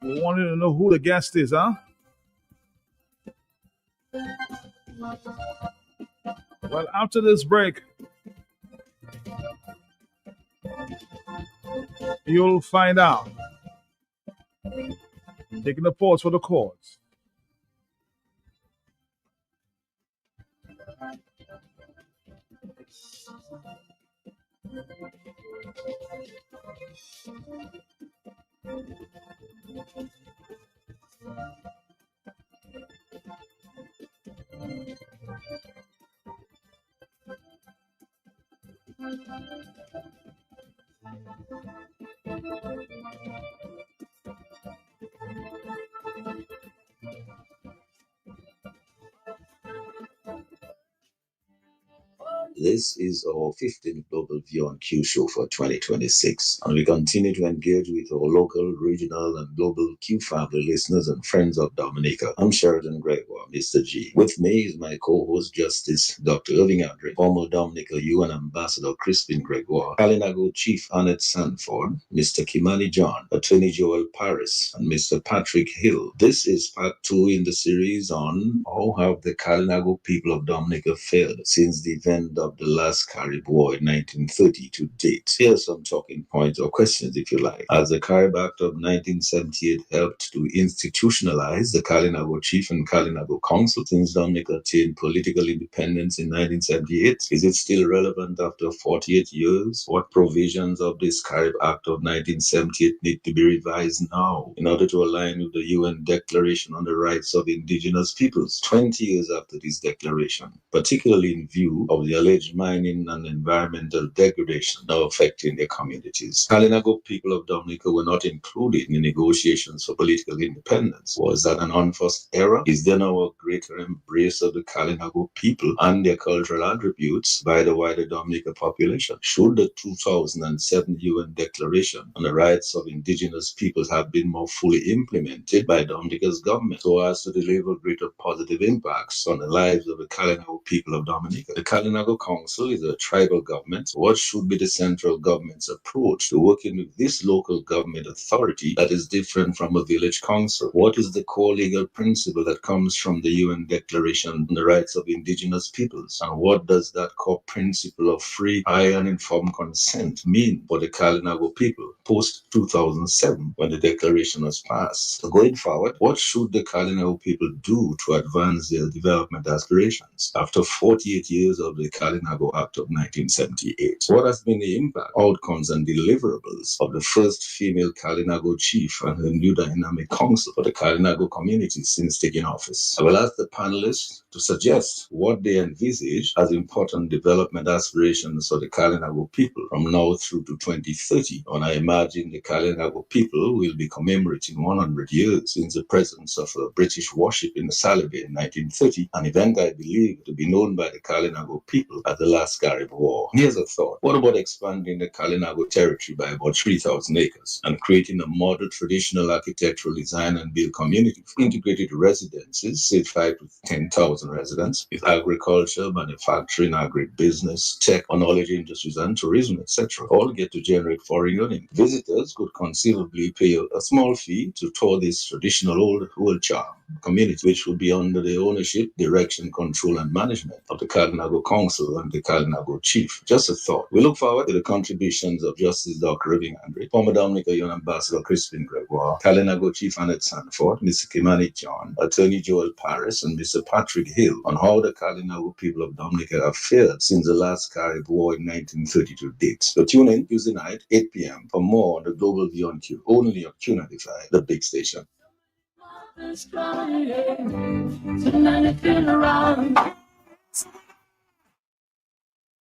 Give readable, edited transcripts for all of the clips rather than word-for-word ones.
We wanted to know who the guest is, huh? Well, after this break, you'll find out. Taking the pause for the chords. This is our 15th Global View on Q show for 2026, and we continue to engage with our local, regional, and global Q family listeners and friends of Dominica. I'm Sheridan Gregoire, Mr. G. With me is my co-host, Justice Dr. Irving Andre, former Dominica UN Ambassador Crispin Gregoire, Kalinago Chief Annette Sanford, Mr. Kimani John, Attorney Joel Paris, and Mr. Patrick Hill. This is part 2 in the series on how have the Kalinago people of Dominica fared since the event of the last Carib War in 1930 to date. Here are some talking points or questions, if you like. As the Carib Act of 1978 helped to institutionalize the Kalinago Chief and Kalinago Council since Dominica attained political independence in 1978, is it still relevant after 48 years? What provisions of this Carib Act of 1978 need to be revised now in order to align with the UN Declaration on the Rights of Indigenous Peoples 20 years after this declaration, particularly in view of the alleged mining and environmental degradation now affecting their communities? Kalinago people of Dominica were not included in the negotiations for political independence. Was that an unforced error? Is there now a greater embrace of the Kalinago people and their cultural attributes by the wider Dominica population? Should the 2007 UN Declaration on the Rights of Indigenous Peoples have been more fully implemented by Dominica's government so as to deliver greater positive impacts on the lives of the Kalinago people of Dominica? The Kalinago Council is a tribal government. What should be the central government's approach to working with this local government authority that is different from a village council? What is the core legal principle that comes from the UN Declaration on the Rights of Indigenous Peoples? And what does that core principle of free, high, and informed consent mean for the Kalinago people post-2007 when the declaration was passed? So going forward, what should the Kalinago people do to advance their development aspirations after 48 years of the Kalinago Act of 1978? What has been the impact, outcomes, and deliverables of the first female Kalinago chief and her new dynamic council for the Kalinago community since taking office? I will ask the panelists to suggest what they envisage as important development aspirations for the Kalinago people from now through to 2030, when I imagine the Kalinago people will be commemorating 100 years since the presence of a British warship in the Salibay in 1930, an event I believe to be known by the Kalinago people as the last Carib War. Here's a thought. What about expanding the Kalinago territory by about 3,000 acres and creating a modern traditional architectural design and build community with integrated residences, say 5 to 10,000 residents, with agriculture, manufacturing, agribusiness, tech, knowledge industries, and tourism, etc., all get to generate foreign earnings. Visitors could conceivably pay a small fee to tour this traditional old charm community, which would be under the ownership, direction, control, and management of the Kalinago Council and the Kalinago Chief. Just a thought. We look forward to the contributions of Justice Dr. Irving Andre, former Dominica UN Ambassador Crispin Gregoire, Kalinago Chief Annette Sanford, Mr. Kimani John, Attorney Joel Paris, and Mr. Patrick Hill on how the Kalinago people of Dominica have fared since the last Carib War in 1930 to date. So tune in Tuesday night, 8 p.m. for more on the Global View on Q, only on Q95, the big station.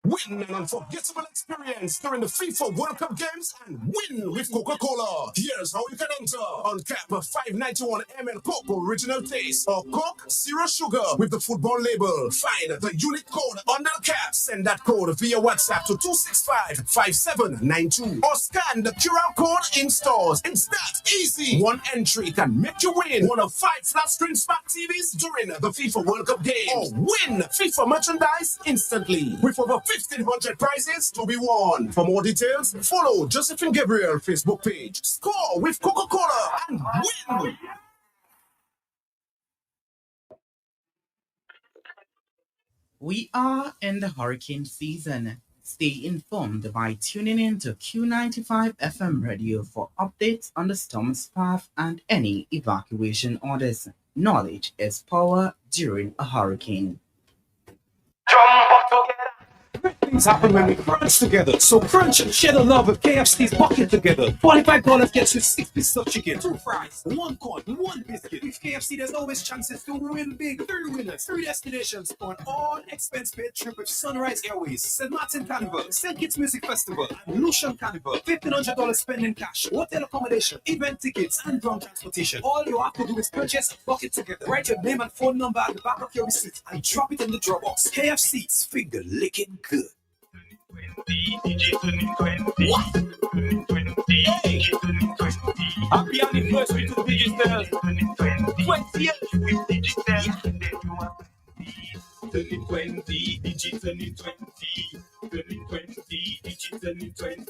Win an unforgettable experience during the FIFA World Cup games and win with Coca-Cola. Here's how you can enter. Uncap a 591 ml Coke original taste or Coke Zero Sugar with the football label. Find the unique code under the cap. Send that code via WhatsApp to 265-5792 or scan the QR code in stores. It's that easy. One entry can make you win one of 5 flat screen smart TVs during the FIFA World Cup game or win FIFA merchandise instantly with over 1,500 prizes to be won. For more details, follow Josephine Gabriel Facebook page. Score with Coca-Cola and win. We are in the hurricane season. Stay informed by tuning in to Q95 FM radio for updates on the storm's path and any evacuation orders. Knowledge is power during a hurricane. Jump up together. Great things happen when we crunch together. So crunch and share the love of KFC's bucket together. $45 gets you 6 pieces of chicken, 2 fries, 1 corn, 1 biscuit. With KFC, there's always chances to win big. 3 winners, 3 destinations for an all-expense-paid trip with Sunrise Airways, St. Martin Carnival, St. Kitts Music Festival, and Lucian Carnival. $1,500 spending cash, hotel accommodation, event tickets, and ground transportation. All you have to do is purchase a bucket together. Write your name and phone number at the back of your receipt and drop it in the draw box. KFC's finger licking good. Happy anniversary to Digital. 20 years with Digital. Turn it 20, Digital in 20. Turn it 20, Digital in 20.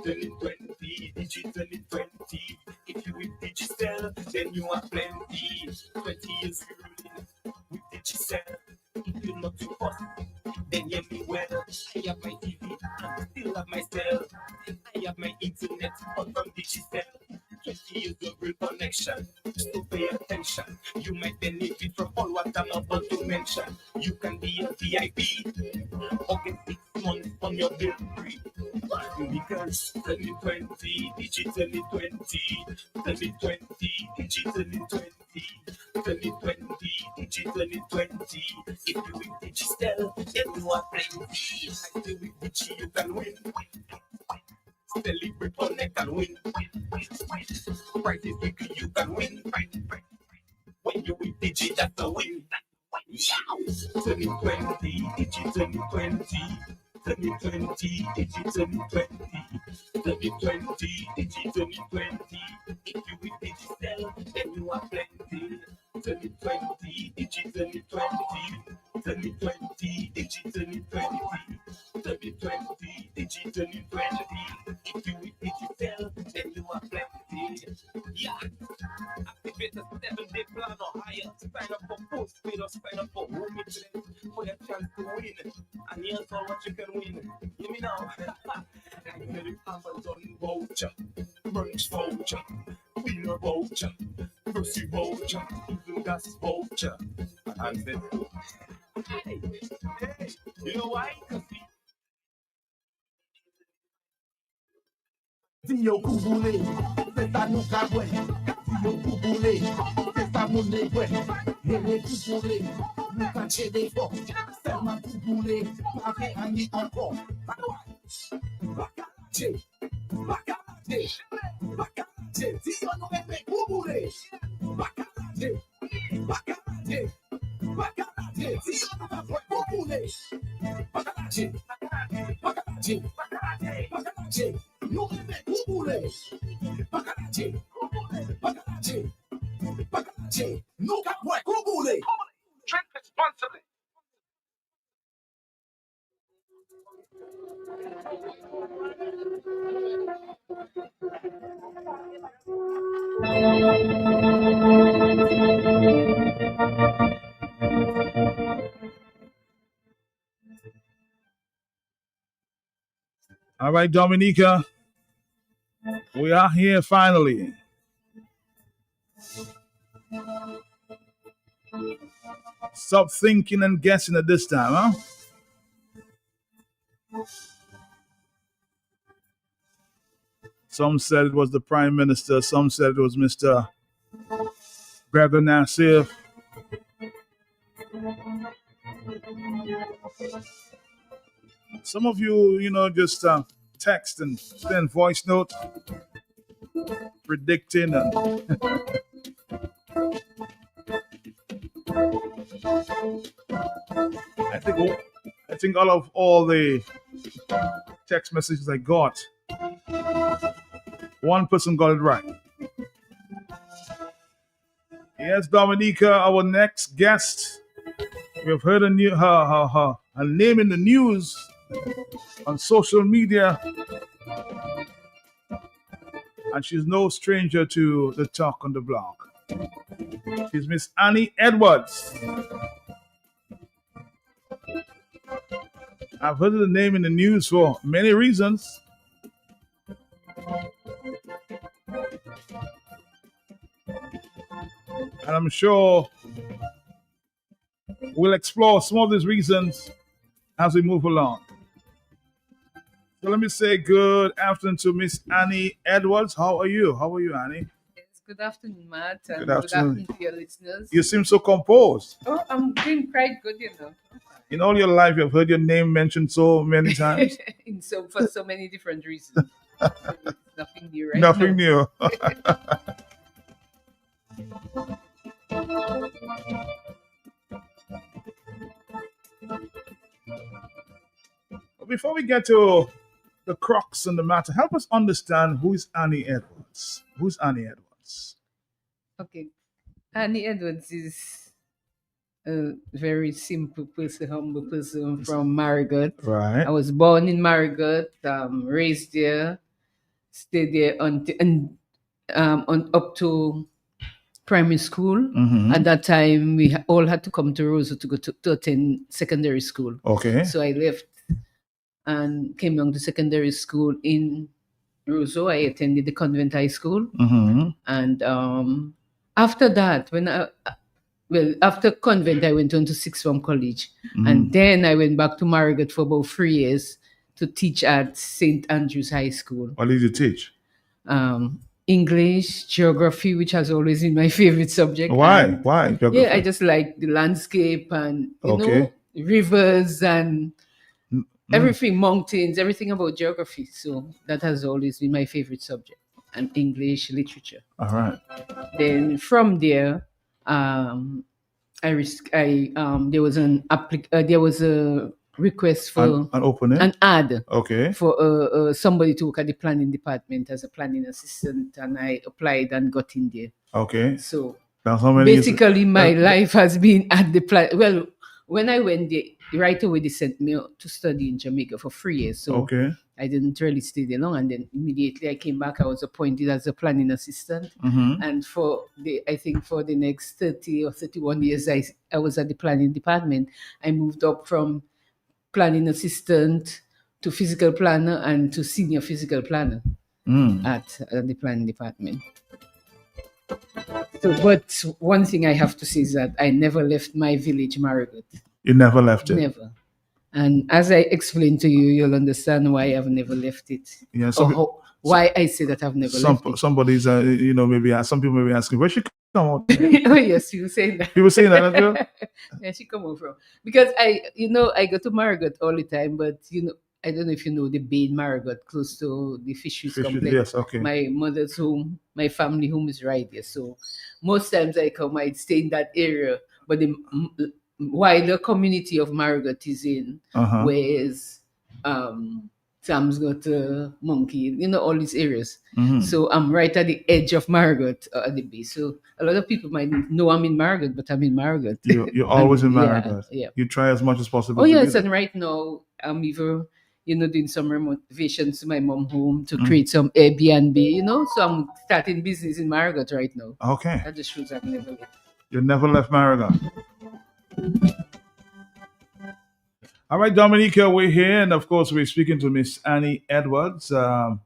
Turn it 20, Digital in 20. If you with Digital, then you are plenty. 20 years with Digital. If you're not too fast, then hear me well. I have my TV and still have my cell. I have my internet on from Digital. 20 years of real connection. So pay attention. You might benefit from all what I'm about to mention. You can be a VIP or get 6 months on your bill free. Because 2020, Digital in 20. 2020, Digital in 20. 2020, Digital in 20. If you with Digital, then you are plenty. I say with Digi, you can win. Celebrate, connect and win. Prices weekly, you can win. When you with Digi, that's a win. 2020, Digital in 20. 2020, Digital in 20. 2020, Digital in 20. If you with Digital, then you are plenty. 2020, Digital in 20. 2020, Digital in 20. 2020, Digital in 20. If you with Digital, then you are plenty. Yeah. Activate a 7-day plan or higher. Sign up for postpaid or sign up for home internet for your chance to win. And here's all what you can win. Hear me now. I get it Amazon voucher, brunch voucher, dinner voucher, grocery voucher, even gas voucher. And then, hey, you know why? Dio Kubule, Teta Nukabwe, Dio Kubule, Teta Munekwe, Hele Kubule, Nuka Chedefo, Selma Kubule, Pake Ani encore. Bakalache, Bakalache, Bakalache, Dio Nukabwe Kubule, Bakalache, Bakalache, Bakalache, Dio Nukabwe Kubule, Bakalache, Bakalache, Bakalache. No me cubule, Bakalache, Bakalache, Bakalache, no capue cubule. Drink responsibly. All right, Dominica. We are here finally. Stop thinking and guessing at this time, huh? Some said it was the Prime Minister. Some said it was Mr. Gregor Nassif. Some of you, just text and send voice note predicting. I think all the text messages I got, one person got it right. Yes, Dominica, our next guest. We have heard her name in the news on social media, and she's no stranger to the talk on the block. She's Miss Annie Edwards. I've heard the name in the news for many reasons. And I'm sure we'll explore some of these reasons as we move along. So let me say good afternoon to Miss Annie Edwards. How are you? How are you, Annie? Yes, good afternoon, Matt. And Good afternoon. to your listeners. You seem so composed. Oh, I'm doing quite good, you know. In all your life, you've heard your name mentioned so many times. For so many different reasons. So it's nothing new, right? Nothing new. Before we get to the crux and the matter, help us understand who is Annie Edwards. Who's Annie Edwards? Okay. Annie Edwards is a very simple person, humble person from Marigot. I Right. was born in Marigot, raised there, stayed there up to primary school. Mm-hmm. At that time, we all had to come to Roseau to go to attend secondary school. Okay. So I left and came down to secondary school in Roseau. I attended the convent high school. Mm-hmm. And after that, after convent, I went on to sixth form college. Mm-hmm. And then I went back to Marigot for about 3 years to teach at St. Andrew's High School. What did you teach? English, geography, which has always been my favorite subject. Why? And Why? Geography? yeah, I just like the landscape and, Okay. rivers and Mm. everything, mountains, everything about geography. So that has always been my favorite subject, and English literature. All right. Then from there, there was a request for An opening? an ad Okay. for somebody to work at the planning department as a planning assistant, and I applied and got in there. Okay. So Now, how many years? basically, my life has been at the plan. Well, when I went there, right away they sent me to study in Jamaica for 3 years. So Okay. I didn't really stay there long, and then immediately I came back. I was appointed as a planning assistant, Mm-hmm. and for the next 30 or 31 years, I was at the planning department. I moved up from planning assistant to physical planner and to senior physical planner Mm. at the planning department. So, but one thing I have to say is that I never left my village, Marigot. You never left it. Never. And as I explain to you, you'll understand why I've never left it. Yeah. Or why I say that I've never left it. Somebody's, some people may be asking, where she come out? Oh yes, you say that. People saying that as well? Yeah, she come over from because I go to Marigot all the time, but I don't know if you know the Bay in Marigot, close to the fisheries complex. Yes, okay. My mother's home, my family home is right there. So most times I come, I'd stay in that area. But the wider community of Marigot is in, Uh-huh. whereas Sam's got Monkey, all these areas. Mhm. So I'm right at the edge of Marigot at the Bay. So a lot of people might know I'm in Marigot, but I'm in Marigot. You're always in Yeah, Marigot. yeah. You try as much as possible. Oh to do yes, that. and right now I'm even doing some renovations to my mom home to create some Airbnb. So I'm starting business in Marigot right now. Okay. That just shows I've never left. You never left Marigot. All right, Dominica, we're here, and of course, we're speaking to Miss Annie Edwards. And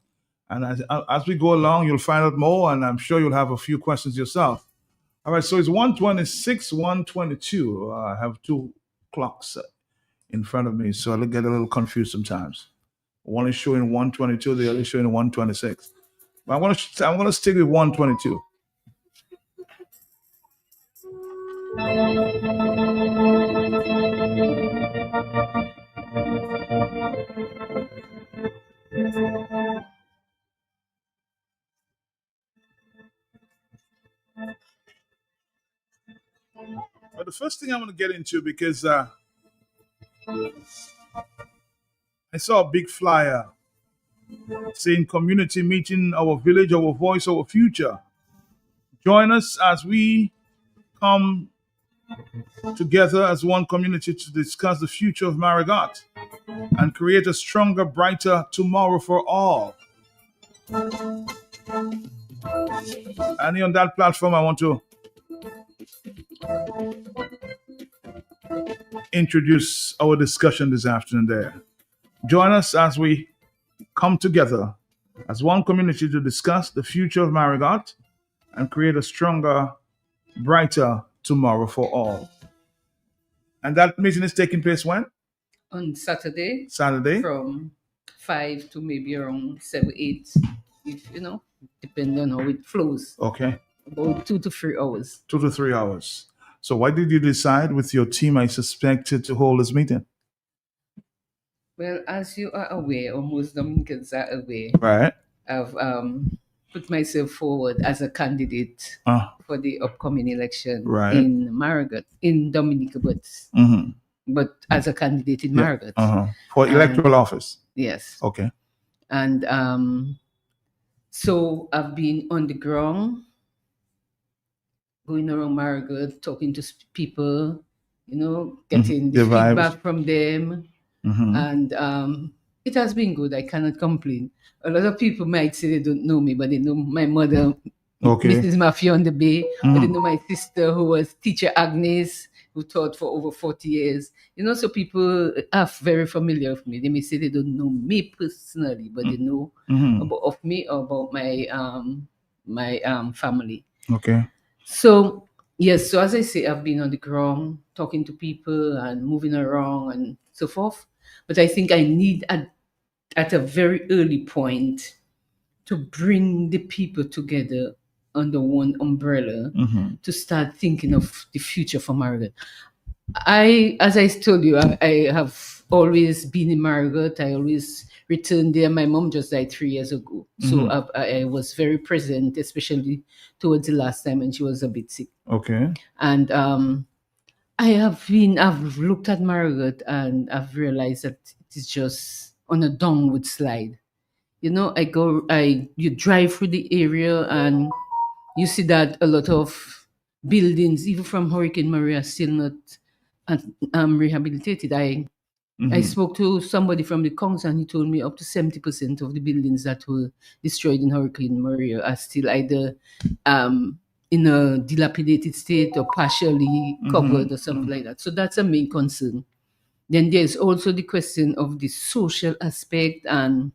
as we go along, you'll find out more, and I'm sure you'll have a few questions yourself. All right, so it's 1:26, 1:22. I have two clocks in front of me, so I get a little confused sometimes. One is showing 1:22, the other is showing 1:26. But I'm gonna stick with 1:22. But the first thing I want to get into, because I saw a big flyer saying community meeting, our village, our voice, our future. Join us as we come together as one community to discuss the future of Marigot. and create a stronger, brighter tomorrow for all. And on that platform, I want to introduce our discussion this afternoon there. Join us as we come together as one community to discuss the future of Marigot and create a stronger, brighter tomorrow for all. And that meeting is taking place when? On Saturday Saturday. from 5 to maybe around 7, 8, if depending on how it flows. Okay. About 2 to 3 hours. 2 to 3 hours. So why did you decide with your team, I suspected, to hold this meeting? Well, as you are aware, or most Dominicans are aware, Right. I've put myself forward as a candidate for the upcoming election Right. in Marigot, in Dominica, but as a candidate in Marigot. For electoral office. Yes. Okay. And so I've been on the ground, going around Marigot, talking to people, getting the feedback from them. And it has been good. I cannot complain. A lot of people might say they don't know me, but they know my mother, Mrs. Mafia on the Bay. But they know my sister, who was teacher Agnes, who taught for over 40 years. So people are very familiar with me. They may say they don't know me personally, but they know of me or about my family. Okay. So yes, so as I say, I've been on the ground talking to people and moving around and so forth. But I think I need at a very early point to bring the people together under one umbrella to start thinking of the future for Marigot. As I told you, I have always been in Marigot. I always returned there. My mom just died 3 years ago. So I was very present, especially towards the last time when she was a bit sick. Okay. And I've looked at Marigot and I've realized that it is just on a downward slide. You drive through the area and you see that a lot of buildings, even from Hurricane Maria, are still not rehabilitated. I spoke to somebody from the council and he told me up to 70% of the buildings that were destroyed in Hurricane Maria are still either in a dilapidated state or partially covered or something like that. So that's a main concern. Then there's also the question of the social aspect and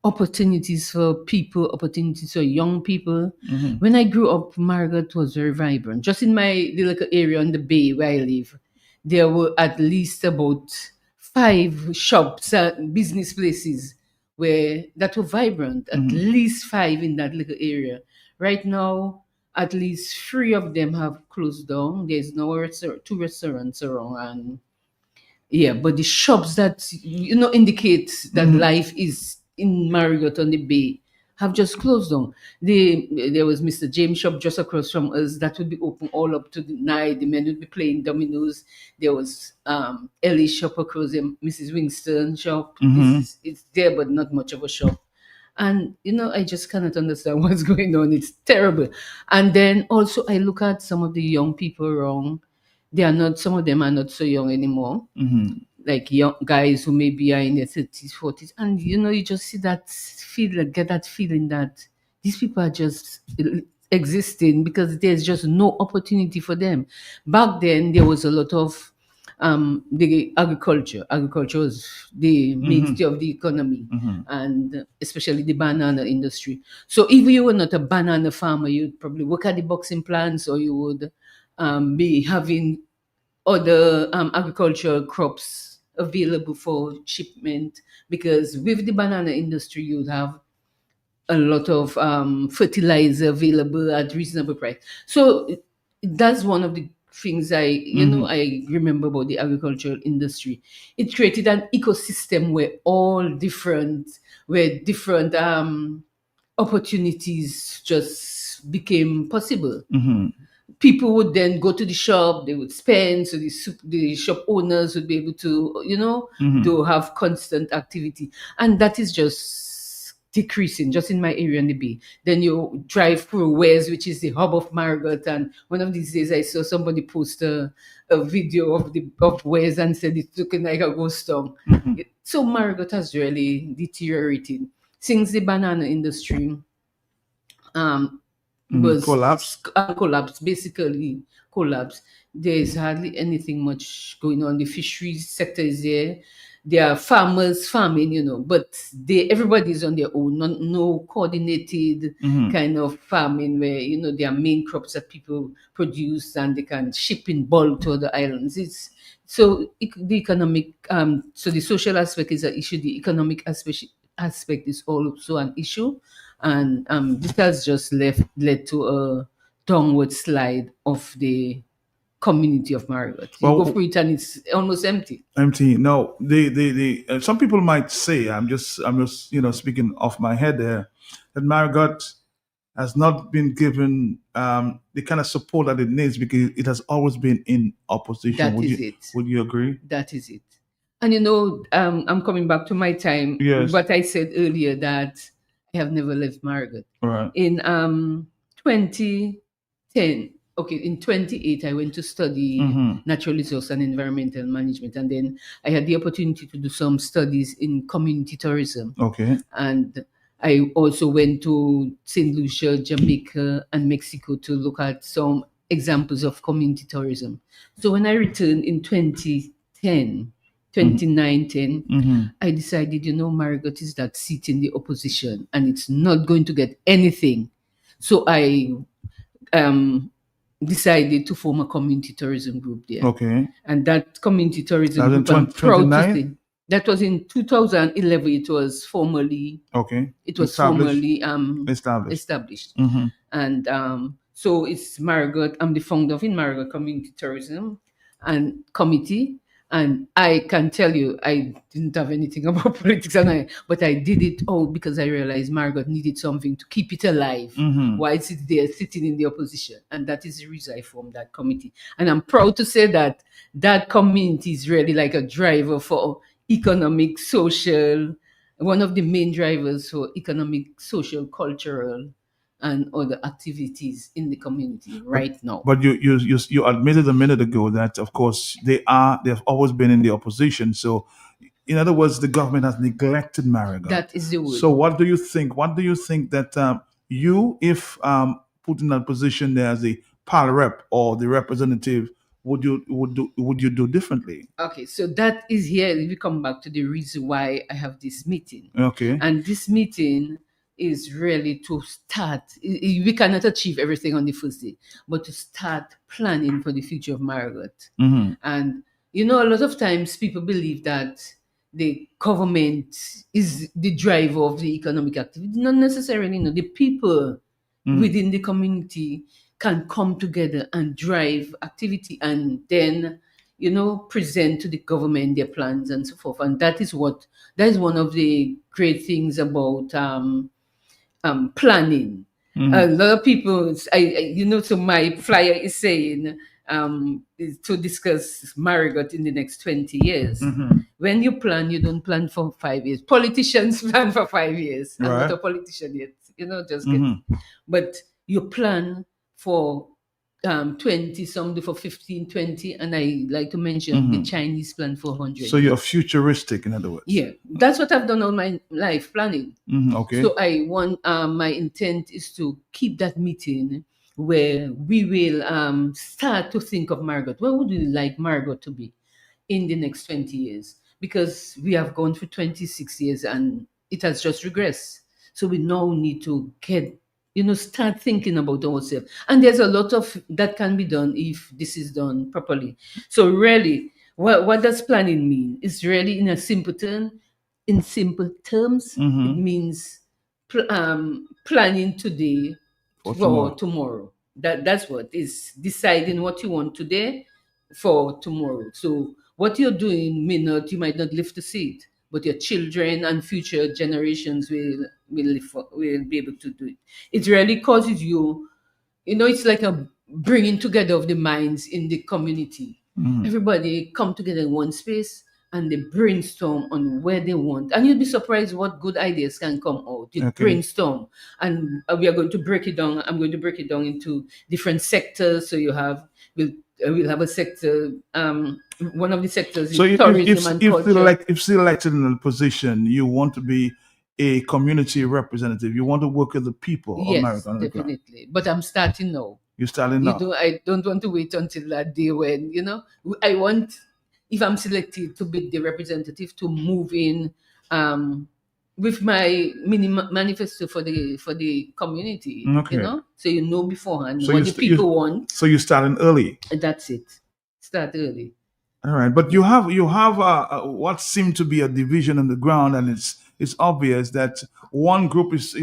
opportunities for people, opportunities for young people. When I grew up, Marigot was very vibrant. Just in my little area on the Bay where I live, there were at least about 5 shops and business places that were vibrant, at least 5 in that little area. Right now, at least 3 of them have closed down. There's no 2 restaurants around. But the shops that, indicate that life is in Marigot on the Bay have just closed down. There was Mr. James shop just across from us that would be open all up to the night. The men would be playing dominoes. There was Ellie's shop across there, Mrs. Winston shop. It's there, but not much of a shop. And, I just cannot understand what's going on. It's terrible. And then also I look at some of the young people around. Some of them are not so young anymore. Like young guys who maybe are in their 30s, 40s. And, you just see get that feeling that these people are just existing because there's just no opportunity for them. Back then, there was a lot of the agriculture. Agriculture was the mainstay of the economy, and especially the banana industry. So if you were not a banana farmer, you'd probably work at the boxing plants, or you would be having other agricultural crops available for shipment, because with the banana industry, you'd have a lot of fertilizer available at reasonable price. So that's one of the things I remember about the agricultural industry. It created an ecosystem where different opportunities just became possible. People would then go to the shop, they would spend, so the shop owners would be able to, to have constant activity. And that is just decreasing just in my area in the Bay. Then you drive through Wes, which is the hub of Margot, and one of these days I saw somebody post a video of Wes and said it's looking like a ghost town. So Margot has really deteriorated since the banana industry was collapsed, basically collapsed. There's hardly anything much going on. The fisheries sector is there. There are farmers farming, but everybody's on their own. No coordinated kind of farming where there are main crops that people produce and they can ship in bulk to other islands. The economic, so the social aspect is an issue. The economic aspect is also an issue, and this has just led to a downward slide of the community of Margot. You go through it and it's almost empty. No, some people might say, I'm just speaking off my head there, that Margot has not been given the kind of support that it needs because it has always been in opposition. Would you agree? That is it. And I'm coming back to my time. Yes. But I said earlier that I have never left Margot. Right. In 2010. Okay, in 2008, I went to study natural resource and environmental management, and then I had the opportunity to do some studies in community tourism. Okay. And I also went to St. Lucia, Jamaica, and Mexico to look at some examples of community tourism. So when I returned in 2009-10, I decided, Margot is that seat in the opposition, and it's not going to get anything. So I decided to form a community tourism group there. Okay. And that community tourism group, I'm proud to say, that was in 2011. It was formally established. And so it's Margot. I'm the founder of Margot Community Tourism and Committee. And I can tell you, I didn't have anything about politics, but I did it all because I realized Margot needed something to keep it alive while it's there sitting in the opposition. And that is the reason I formed that committee. And I'm proud to say that that community is really like a driver for economic, social, one of the main drivers for economic, social, cultural, and other activities in the community right now. But you admitted a minute ago that, of course, they've always been in the opposition. So, in other words, the government has neglected Margot. That is the word. So, what do you think? What do you think that you, if put in that position there as the PAL rep or the representative, would you do differently? Okay, so that is here. We come back to the reason why I have this meeting. Okay, and this meeting is really to start. We cannot achieve everything on the first day, but to start planning for the future of Margot. And a lot of times people believe that the government is the driver of the economic activity. Not necessarily. The people within the community can come together and drive activity, and then present to the government their plans and so forth. And that is one of the great things about planning. A lot of people, so my flyer is saying is to discuss Margot in the next 20 years. When you plan, you don't plan for 5 years. Politicians plan for 5 years. I'm not a politician yet, just kidding. But you plan for 20, some do for 15, 20, and I like to mention the Chinese plan for 100. So you're futuristic, in other words. Yeah, that's what I've done all my life, planning. Okay. So I want, my intent is to keep that meeting where we will start to think of Margot. What would we like Margot to be in the next 20 years? Because we have gone through 26 years and it has just regressed. So we now need to start thinking about ourselves. And there's a lot of that can be done if this is done properly. So really, what does planning mean? It's really in simple terms, it means planning today for tomorrow. That's what is deciding what you want today for tomorrow. So what you're doing you might not live to see it, but your children and future generations will be able to do it. It really causes you, it's like a bringing together of the minds in the community. Everybody come together in one space and they brainstorm on where they want. And you'd be surprised what good ideas can come out. You Okay. brainstorm, and we are going to break it down. I'm going to break it down into different sectors. So we'll have a sector. One of the sectors So is if tourism and culture. if still elected in a position, you want to be a community representative. You want to work with the people of Yes, Marathon on the ground. definitely. But I'm starting now. You're starting now. I don't want to wait until that day when, I want, if I'm selected to be the representative, to move in with my mini manifesto for the community. Okay. So beforehand So what you the st- you- people want. So you're starting early. And that's it. Start early. All right, but you have what seemed to be a division on the ground, and it's obvious that one group is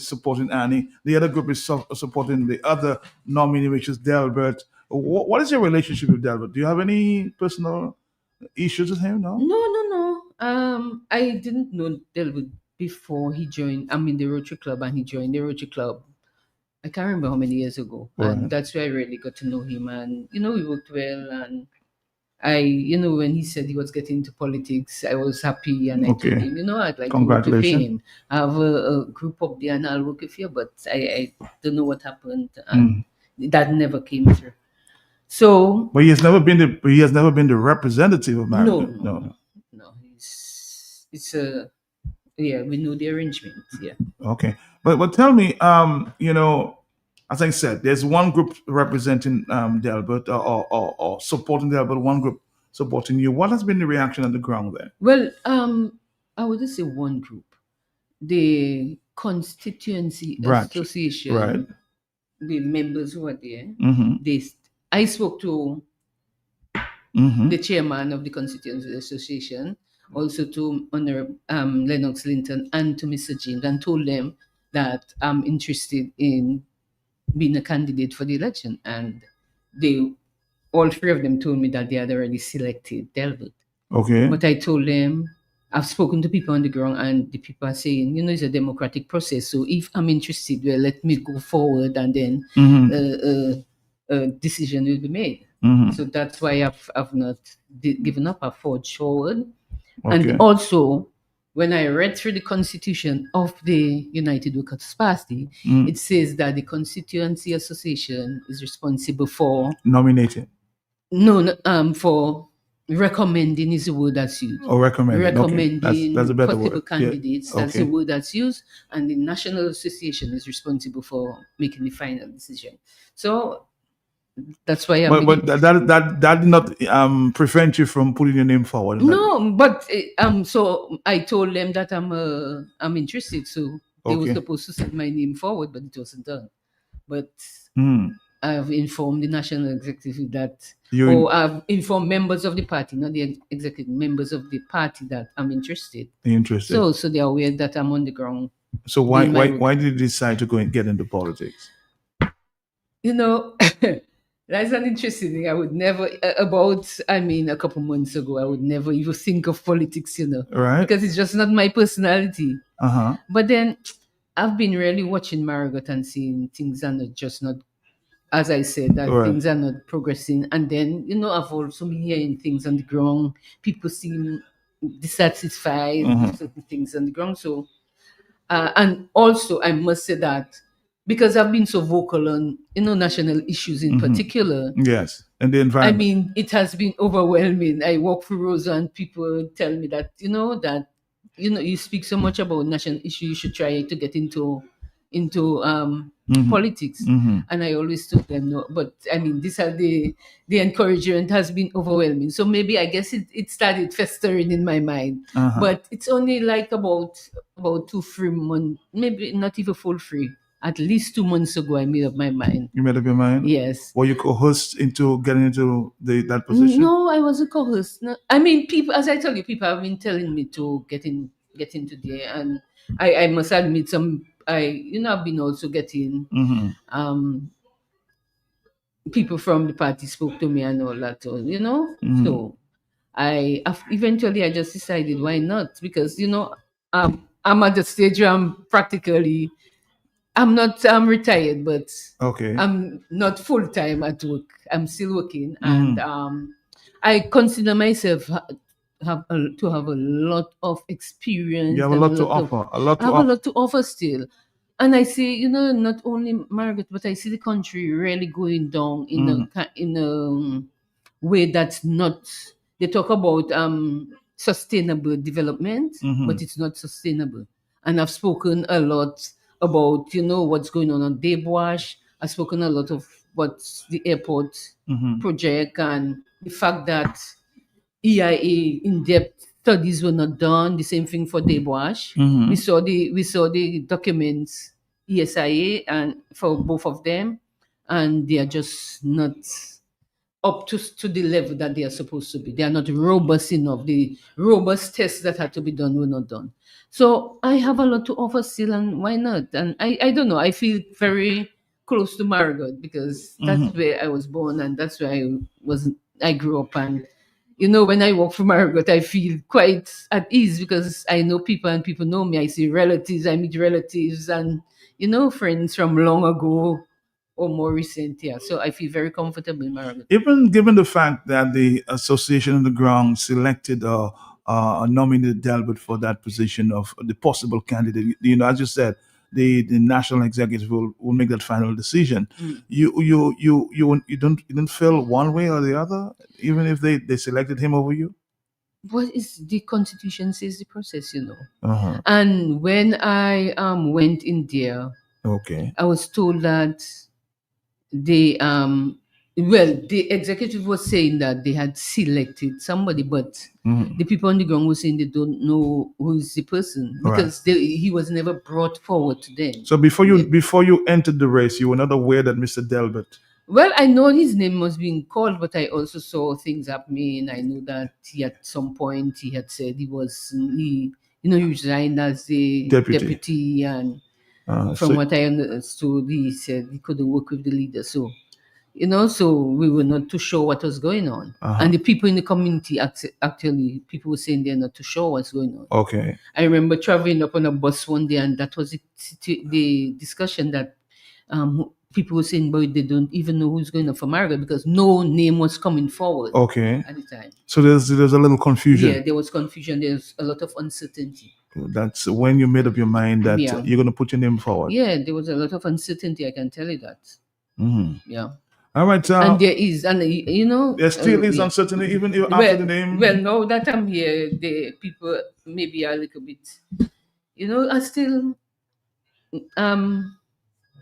supporting Annie, the other group is supporting the other nominee, which is Delbert. What is your relationship with Delbert? Do you have any personal issues with him? No. No. I didn't know Delwood before he joined. I'm in the Rotary Club, and he joined the Rotary Club. I can't remember how many years ago, Right. and that's where I really got to know him. And we worked well. And when he said he was getting into politics, I was happy, and I Okay. told him, I'd like to work with Congratulations. him. I have a group up there, and I'll work with you. But I don't know what happened, and that never came through. So But he has never been the representative of Marathon. no. It's a we know the arrangement. Yeah. Okay, but tell me, as I said, there's one group representing Delbert or supporting Delbert, one group supporting you. What has been the reaction on the ground there? Well, I wouldn't say one group. The constituency Right. association, Right. the members who are there, Mm-hmm. I spoke to Mm-hmm. the chairman of the constituency association, also to Honorable Lennox Linton, and to Mr. James, and told them that I'm interested in being a candidate for the election. And all three of them told me that they had already selected Delbert. Okay. But I told them, I've spoken to people on the ground, and the people are saying, it's a democratic process. So if I'm interested, well, let me go forward, and then Mm-hmm. a decision will be made. Mm-hmm. So that's why I've not given up. I've forged forward. Okay. And also, when I read through the constitution of the United Workers' Party, Mm. it says that the constituency association is responsible for Nominated for recommending is the word that's used. or recommended. Recommending Okay. That's a better possible word. candidates. Yeah. That's Okay. the word that's used. And the National Association is responsible for making the final decision. So that's why I'm But that did not prevent you from putting your name forward. no, but so I told them that I'm interested. So they were Okay. supposed to send my name forward, but it wasn't done. But Mm. I've informed the national executive that, You- or I've informed members of the party, not the executive, members of the party, that I'm interested. Interested. So they're aware that I'm on the ground. So why in my why did you decide to go and get into politics? That's an interesting thing. I would never, a couple months ago, I would never even think of politics, Right. because it's just not my personality. Uh-huh. But then I've been really watching Marigot and seeing things are not, as I said, that Right. things are not progressing. And then, I've also been hearing things on the ground. People seem dissatisfied with certain things on the ground. So, and also I must say that because I've been so vocal on, national issues in particular, Yes. And the I environment. mean, it has been overwhelming. I walk through Rosa and people tell me that, you speak so much about national issue, you should try to get into politics. Mm-hmm. And I always told them no. But I mean, the encouragement has been overwhelming. So maybe I guess it started festering in my mind. Uh-huh. But it's only like about 2-3 months, maybe not even full 3. At least 2 months ago, I made up my mind. You made up your mind? Yes. Were you coerced into getting into that position? No, I wasn't coerced. No. I mean, people, as I told you, people have been telling me to get into there, and I must admit, I've been also getting people from the party spoke to me and all that, So eventually I just decided, why not? Because I'm at the stage where I'm not retired, but Okay. I'm not full time at work. I'm still working, and I consider myself have a lot of experience. You have a lot to offer. A lot I to have a offer. lot to offer still. And I see, not only Margaret, but I see the country really going down in a way that's not. They talk about sustainable development, but it's not sustainable. And I've spoken a lot about what's going on Dabewash. I've spoken a lot of what's the airport project and the fact that EIA in-depth studies were not done. The same thing for Dabewash. We saw the documents ESIA and for both of them, and they are just not up to the level that they are supposed to be. They are not robust enough. The robust tests that had to be done were not done. So I have a lot to offer still, and why not? And I don't know. I feel very close to Margaret because that's where I was born and that's where I grew up. And when I walk for Margaret, I feel quite at ease because I know people and people know me. I see relatives, I meet relatives and friends from long ago or more recent. Yeah, so I feel very comfortable in Margaret. Even given the fact that the Association on the Ground selected nominated Delbert for that position of the possible candidate, as you said, the national executive will make that final decision. You didn't feel one way or the other, even if they selected him over you. What is the Constitution says the process, And when I went in there, okay, I was told that the executive was saying that they had selected somebody, but the people on the ground were saying they don't know who's the person because he was never brought forward to them. So before you entered the race, you were not aware that Mr. Delbert. Well, I know his name was being called, but I also saw things happening. I knew that at some point he had said he resigned as the deputy and from what I understood, he said he couldn't work with the leader. So, so we were not too sure what was going on. And the people in the community, actually, people were saying they're not too sure what's going on. Okay. I remember traveling up on a bus one day, and that was the discussion that people were saying, boy, they don't even know who's going up for Margaret because no name was coming forward at the time. So there's a little confusion. Yeah, there was confusion. There's a lot of uncertainty. That's when you made up your mind that you're going to put your name forward. Yeah, there was a lot of uncertainty. I can tell you that. Yeah. All right. And there is, and there still is uncertainty even after the name. Well, now that I'm here, the people maybe are a little bit, are still,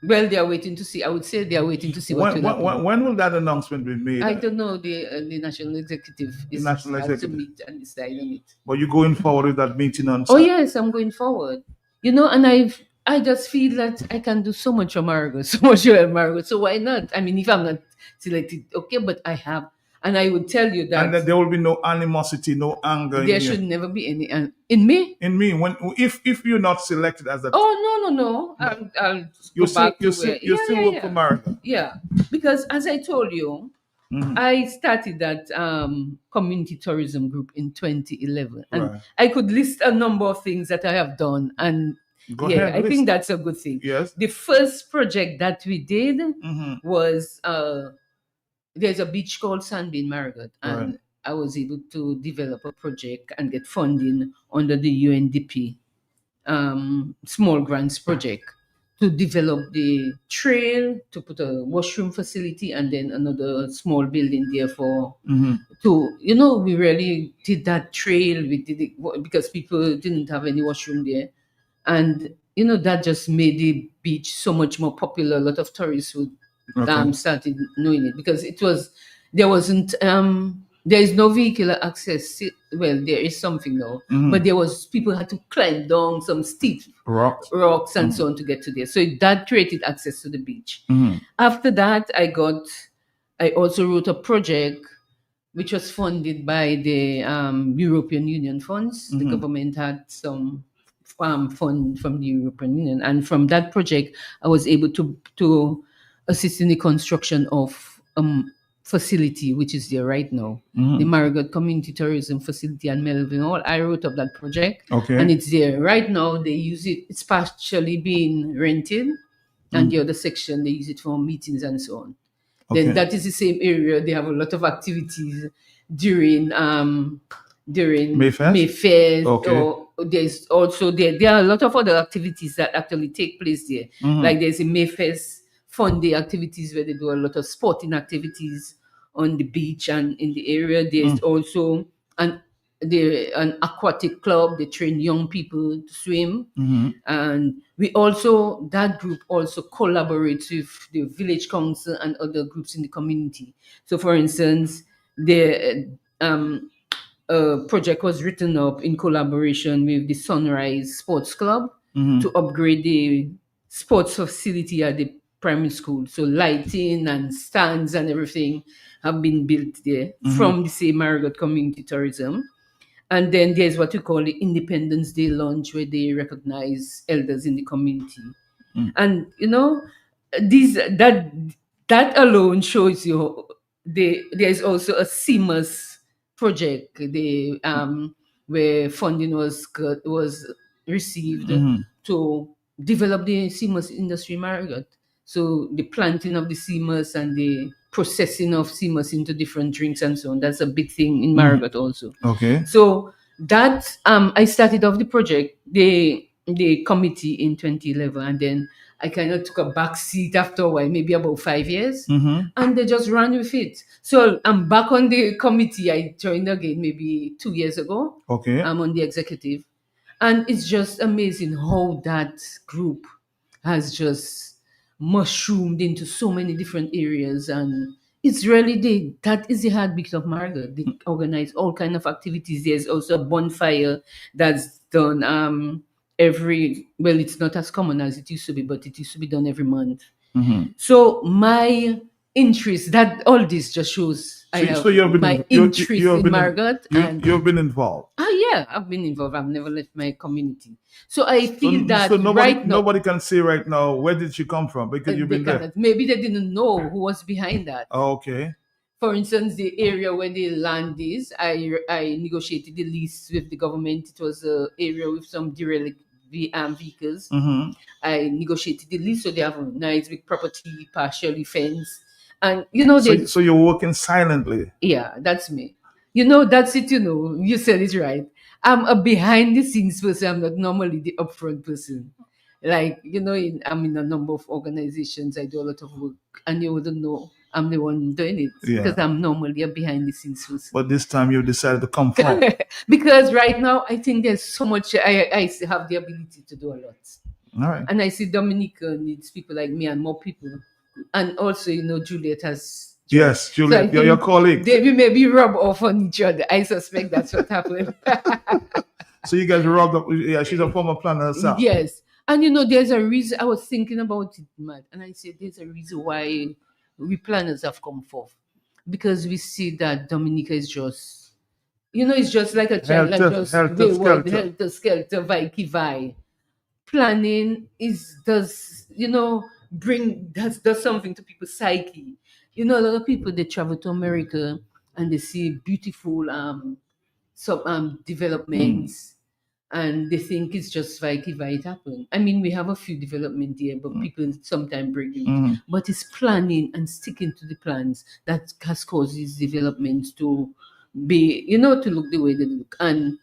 well, they are waiting to see. I would say they are waiting to see what will happen. When will that announcement be made? I don't know. The national executive is to meet and decide on it. But you're going forward with that meeting on Saturday? Oh yes, I'm going forward. And I just feel that I can do so much for Margaret, so much for Margaret. So why not? I mean, if I'm not selected, okay, but I have. And I would tell you that. And that there will be no animosity, no anger. There should never be any in me. In me, if you're not selected as that. Oh no. I'll go back to where. You still work for Margaret. Yeah, because as I told you, I started that community tourism group in 2011, and I could list a number of things that I have done, and I think that's a good thing. Yes. The first project that we did was. There's a beach called Sandbean Margaret, and I was able to develop a project and get funding under the UNDP small grants project to develop the trail, to put a washroom facility, and then another small building there for we really did that trail. We did it because people didn't have any washroom there, and that just made the beach so much more popular. A lot of tourists would. Started knowing it because there is no vehicular access. Well, there is something now, but people had to climb down some steep rocks and so on to get to there. So that created access to the beach. After that, I also wrote a project which was funded by the European Union funds. The government had some fund from the European Union, and from that project, I was able to assist in the construction of facility, which is there right now, the Margaret Community Tourism Facility and Melville Hall. I wrote up that project, and it's there right now. They use it; it's partially being rented, and the other section they use it for meetings and so on. Then that is the same area. They have a lot of activities during during Mayfest? Mayfest, Okay. or there's also there are a lot of other activities that actually take place there. Mhm. Like there's a Mayfest fun day activities where they do a lot of sporting activities on the beach and in the area. There's also an aquatic club. They train young people to swim. Mhm. And that group also collaborates with the village council and other groups in the community. So for instance, the project was written up in collaboration with the Sunrise Sports Club Mhm. to upgrade the sports facility at the primary school. So lighting and stands and everything have been built there from the same Marigot Community Tourism. And then there's what we call the Independence Day lunch, where they recognize elders in the community. And that alone shows you there's also a CMUS project where funding was received to develop the CMUS industry in Marigot. So the planting of the CMUS and the processing of CMUS into different drinks and so on, that's a big thing in Marigot also. Okay. So that I started off the project, the committee in 2011, and then I kind of took a back seat after a while, maybe about 5 years, and they just ran with it. So I'm back on the committee. I joined again maybe 2 years ago. Okay. I'm on the executive, and it's just amazing how that group has just mushroomed into so many different areas. And it's really that is the heartbeat of Marigot. They organize all kind of activities. There's also a bonfire that's done it's not as common as it used to be, but it used to be done every month. So my interest, that all this just shows I have my interest in Marigot. You've been involved. Yeah, I've been involved. I've never left my community. So I feel that so right now, nobody can say right now where did she come from, because you've been there. maybe they didn't know who was behind that. Okay. For instance, the area where the land is, I negotiated the lease with the government. It was an area with some derelict vehicles. I negotiated the lease, so they have a nice big property, partially fenced. And so you're working silently. Yeah, that's me. That's it. You said it right. I'm a behind the scenes person. I'm not normally the upfront person. Like, I'm in a number of organizations. I do a lot of work, and you wouldn't know I'm the one doing it, because I'm normally a behind the scenes person. But this time you decided to come forward. Because right now I think there's so much. I have the ability to do a lot. All right. And I see Dominica needs people like me and more people. And also, Juliet has. Yes, Juliet, you're your colleague. They maybe rub off on each other. I suspect that's what happened. So you guys rubbed up. Yeah, she's a former planner herself. Yes. And there's a reason. I was thinking about it, Matt, and I said there's a reason why we planners have come forth. Because we see that Dominica is just, it's just like a child, helter skelter, vai. Planning does something to people's psyche. A lot of people, they travel to America and they see beautiful developments, and they think it's just vai it happened. I mean, we have a few development here, but people sometimes break it. But it's planning and sticking to the plans that has caused these developments to be, to look the way they look. And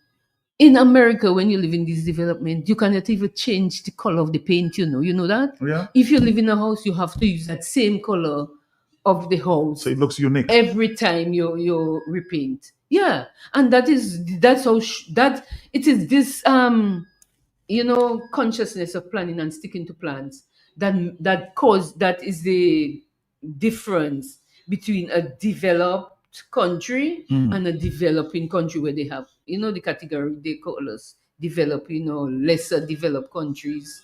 in America, when you live in this development, you cannot even change the color of the paint, you know that? Yeah. If you live in a house, you have to use that same color of the house. So it looks unique. Every time you repaint. Yeah. And that's how it is this, consciousness of planning and sticking to plans that is the difference between a developed country and a developing country, where they have the category they call us developed, lesser developed countries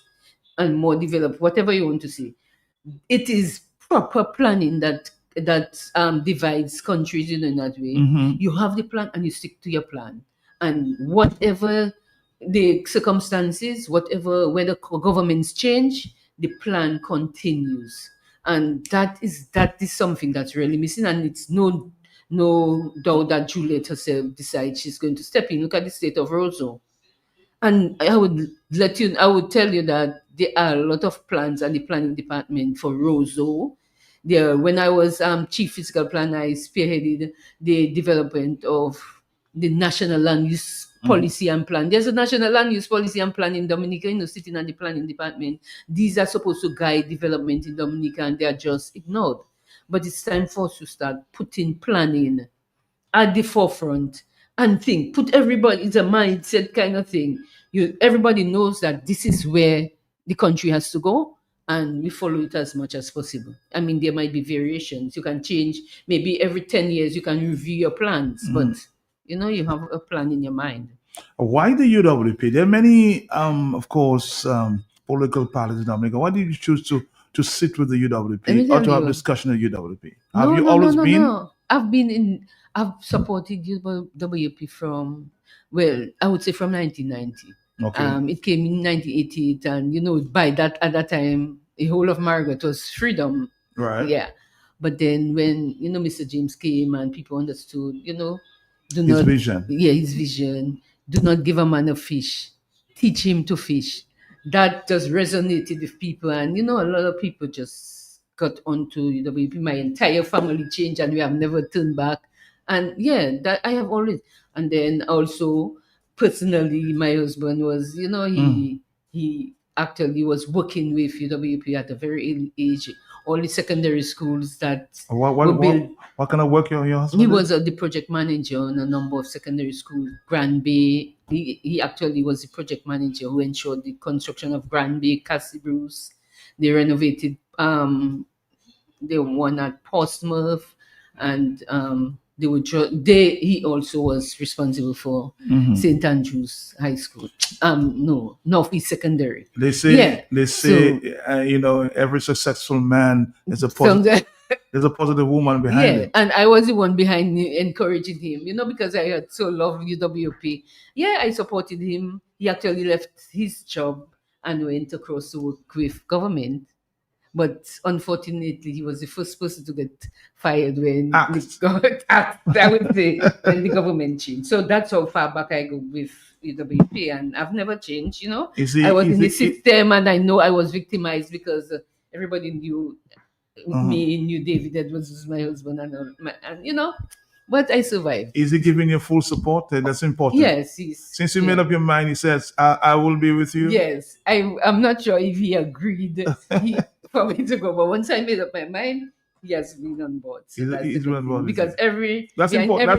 and more developed, whatever you want to say. It is proper planning that divides countries in that way. You have the plan and you stick to your plan, and whatever the circumstances, whether governments change, the plan continues. And that is something that's really missing. And it's no doubt that Juliet herself decides she's going to step in. Look at the state of Roseau. And I would tell you that there are a lot of plans at the planning department for Roseau. When I was chief physical planner, I spearheaded the development of the national land use policy and plan. There's a national land use policy and plan in Dominica, sitting at the planning department. These are supposed to guide development in Dominica, and they are just ignored. But it's time for us to start putting planning at the forefront and put everybody, it's a mindset kind of thing. Everybody knows that this is where the country has to go, and we follow it as much as possible. I mean, there might be variations. You can change, maybe every 10 years you can review your plans, but you have a plan in your mind. Why the UWP? There are many, of course, political parties in Dominica. Why did you choose to sit with the UWP or to have discussion at UWP? Have you always been? No. I've supported UWP from, I would say from 1990. Okay. It came in 1988, and by at that time, the whole of Margaret was freedom. Right. Yeah. But then when Mr. James came and people understood, his vision. Yeah, his vision. Do not give a man a fish. Teach him to fish. That just resonated with people, and a lot of people just got onto UWP. My entire family changed, and we have never turned back. And that I have always. And then also, personally, my husband was, he actually was working with UWP at a very early age. All the secondary schools that what kind of work your husband? He was the project manager on a number of secondary schools. Grand Bay. He actually was the project manager who ensured the construction of Grand Bay, Cassie Bruce. They renovated the one at Portsmouth, and he also was responsible for St. Andrews High School. Northeast Secondary. They say every successful man is a positive. There's a positive woman behind him. And I was the one behind encouraging him, because I had so loved UWP. Yeah, I supported him. He actually left his job and went across to work with government. But unfortunately, he was the first person to get fired when I would say, when the government changed. So that's how far back I go with UWP, and I've never changed. I was in the system, and I know I was victimized because everybody knew me, knew David Edwards was my husband, and but I survived. Is he giving you full support? That's important. Yes, since you made up your mind, he says, "I will be with you." Yes, I'm not sure if he agreed for me to go, but once I made up my mind, he has been on board. So he's on board because every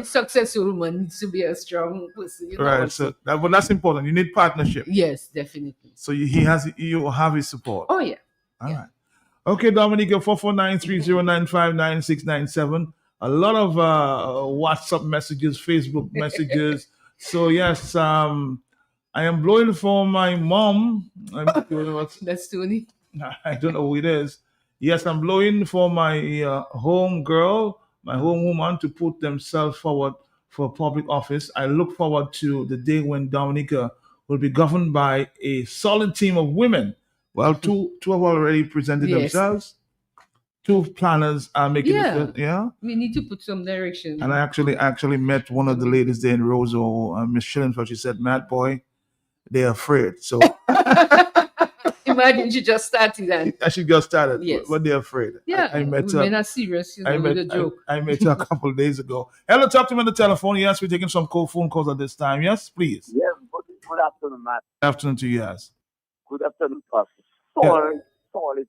successful woman needs to be a strong person. Right. So that's important. You need partnership. Yes, definitely. So you have his support. Oh yeah. All right. Okay, Dominica, 449-3095-9697. A lot of WhatsApp messages, Facebook messages. So yes, I am blowing for my mom. That's Tony. I don't know who it is. Yes, I'm blowing for my home girl, my home woman, to put themselves forward for public office. I look forward to the day when Dominica will be governed by a solid team of women. Well, two have already presented themselves. Two planners are making we need to put some direction. And I actually met one of the ladies there in Roseau, Miss Schillenfeld. She said, "Matt, boy, they're afraid." So imagine she just started and she just started. Yes. But they're afraid. Yeah, I met women are serious. With a joke. I met her a couple of days ago. Hello, talk to me on the telephone. Yes, we're taking some phone calls at this time. Yes, please. Yes, good afternoon, Matt. Good afternoon to you, yes. Good afternoon, Pastor. Solid.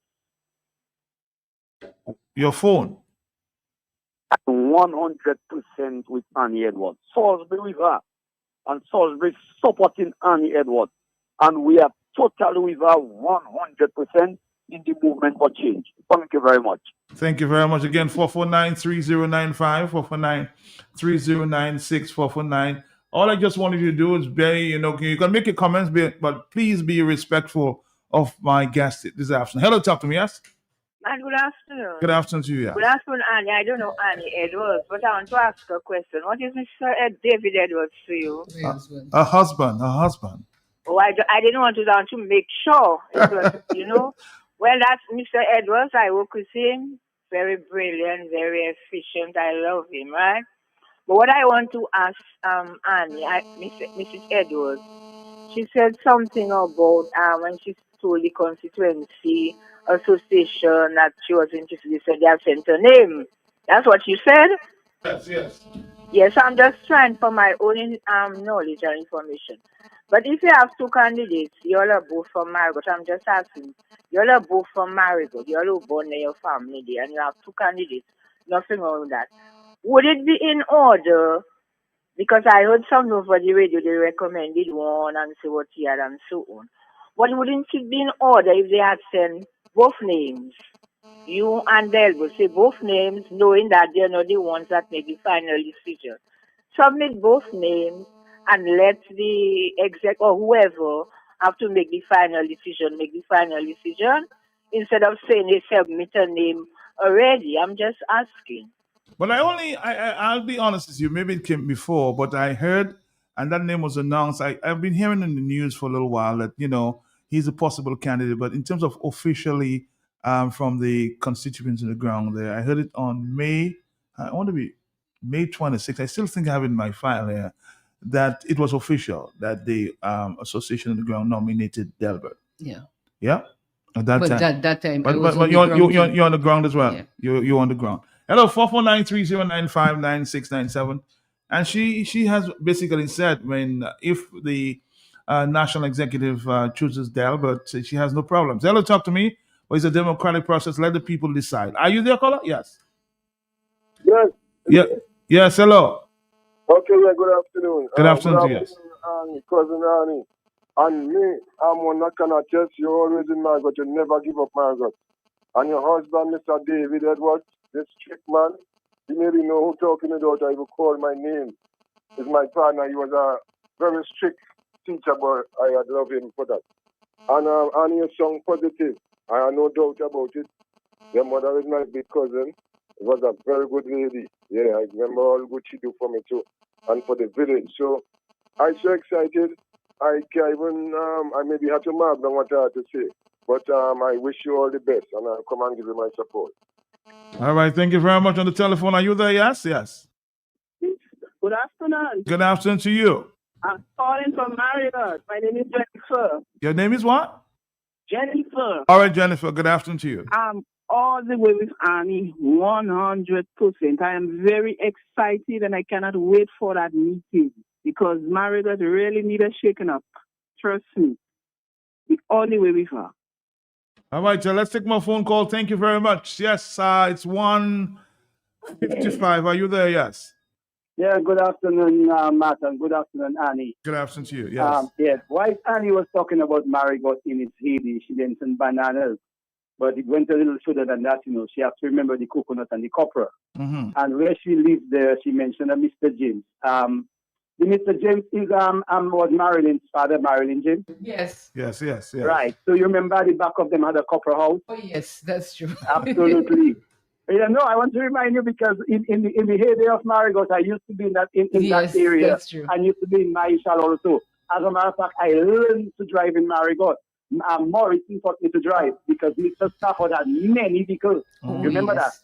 Your phone. 100% with Annie Edwards. Salisbury with her. And Salisbury supporting Annie Edwards. And we are totally with her 100% in the movement for change. Thank you very much. Thank you very much. Again, 449-3095, 449-3096, 449. All I just wanted you to do is you can make your comments, but please be respectful of my guest this afternoon. Hello, talk to me, yes? And good afternoon. Good afternoon to you, yes. Good afternoon, Annie. I don't know Annie Edwards, but I want to ask a question. What is Mr. David Edwards to you? A husband. Oh, I didn't want to make sure. It was, Well, that's Mr. Edwards. I work with him. Very brilliant, very efficient. I love him, right? But what I want to ask Annie, Mrs. Edwards, she said something about when she told the constituency association that she was interested. She said they have sent her name. That's what she said? Yes. Yes, I'm just trying for my own knowledge and information. But if you have two candidates, you all are both from Marigot. I'm just asking, you all are both from Marigot. You all are born in your family there, and you have two candidates. Nothing wrong with that. Would it be in order? Because I heard some over the radio they recommended one and so what he had and so on. But wouldn't it be in order if they had sent both names? You and Delbo say both names, knowing that they're not the ones that make the final decision. Submit both names and let the exec or whoever have to make the final decision, instead of saying they submit a name already. I'm just asking. But I'll be honest with you. Maybe it came before, but I heard, and that name was announced. I've been hearing in the news for a little while that he's a possible candidate. But in terms of officially from the constituents on the ground, there, I heard it on May. I want to be May 26th. I still think I have it in my file here that it was official that the association on the ground nominated Delbert. Yeah. Yeah. At that But time. that time, I But was but, but on the you're, ground you're, too. you're on the ground as well. Yeah. You're on the ground. Hello, 449-309-59697. And she has basically said if the national executive chooses Delbert, she has no problems. Hello, talk to me. Or it's a democratic process. Let the people decide. Are you there, caller? Yes. Yes. Yeah. Yes. Hello. Okay, yeah, good afternoon. Good afternoon to you. Yes. Cousin Annie. And me, I'm one that can attest you always in Margot. You never give up Margot. And your husband, Mr. David Edwards, this strict man, you maybe know who talking about. I will call my name. He's my partner. He was a very strict teacher, but I love him for that. And he sound positive. I have no doubt about it. Your mother is my big cousin. She was a very good lady. Yeah, I remember all the good she do for me too. And for the village. So I'm so excited. I maybe have to mark down what I have to say. But I wish you all the best, and I'll come and give you my support. All right. Thank you very much on the telephone. Are you there? Yes. Yes. Good afternoon. Good afternoon to you. I'm calling from Marriott. My name is Jennifer. Your name is what? Jennifer. All right, Jennifer. Good afternoon to you. I'm all the way with Annie, 100%. I am very excited and I cannot wait for that meeting because Marriott really need a shaking up. Trust me. We're all the way with her. All right, so let's take my phone call. Thank you very much. Yes, it's 1:55. Are you there? Yes. Yeah, good afternoon, Matt, and good afternoon, Annie. Good afternoon to you. Yes. Yes, while Annie was talking about Marigot in its heyday, she mentioned bananas, but it went a little further than that. She has to remember the coconut and the copra. Mm-hmm. And where she lived there, she mentioned a Mr. James. The Mr. James is was Marilyn's father, Marilyn James. Yes. Yes. Right. So you remember the back of them had a copra house? Oh, yes, that's true. Absolutely. No, I want to remind you because in the heyday of Marigot, I used to be in that area. That's true. I used to be in Maishal also. As a matter of fact, I learned to drive in Marigot. Morrison taught me to drive because Mr. Stafford had many vehicles. Oh, You remember yes.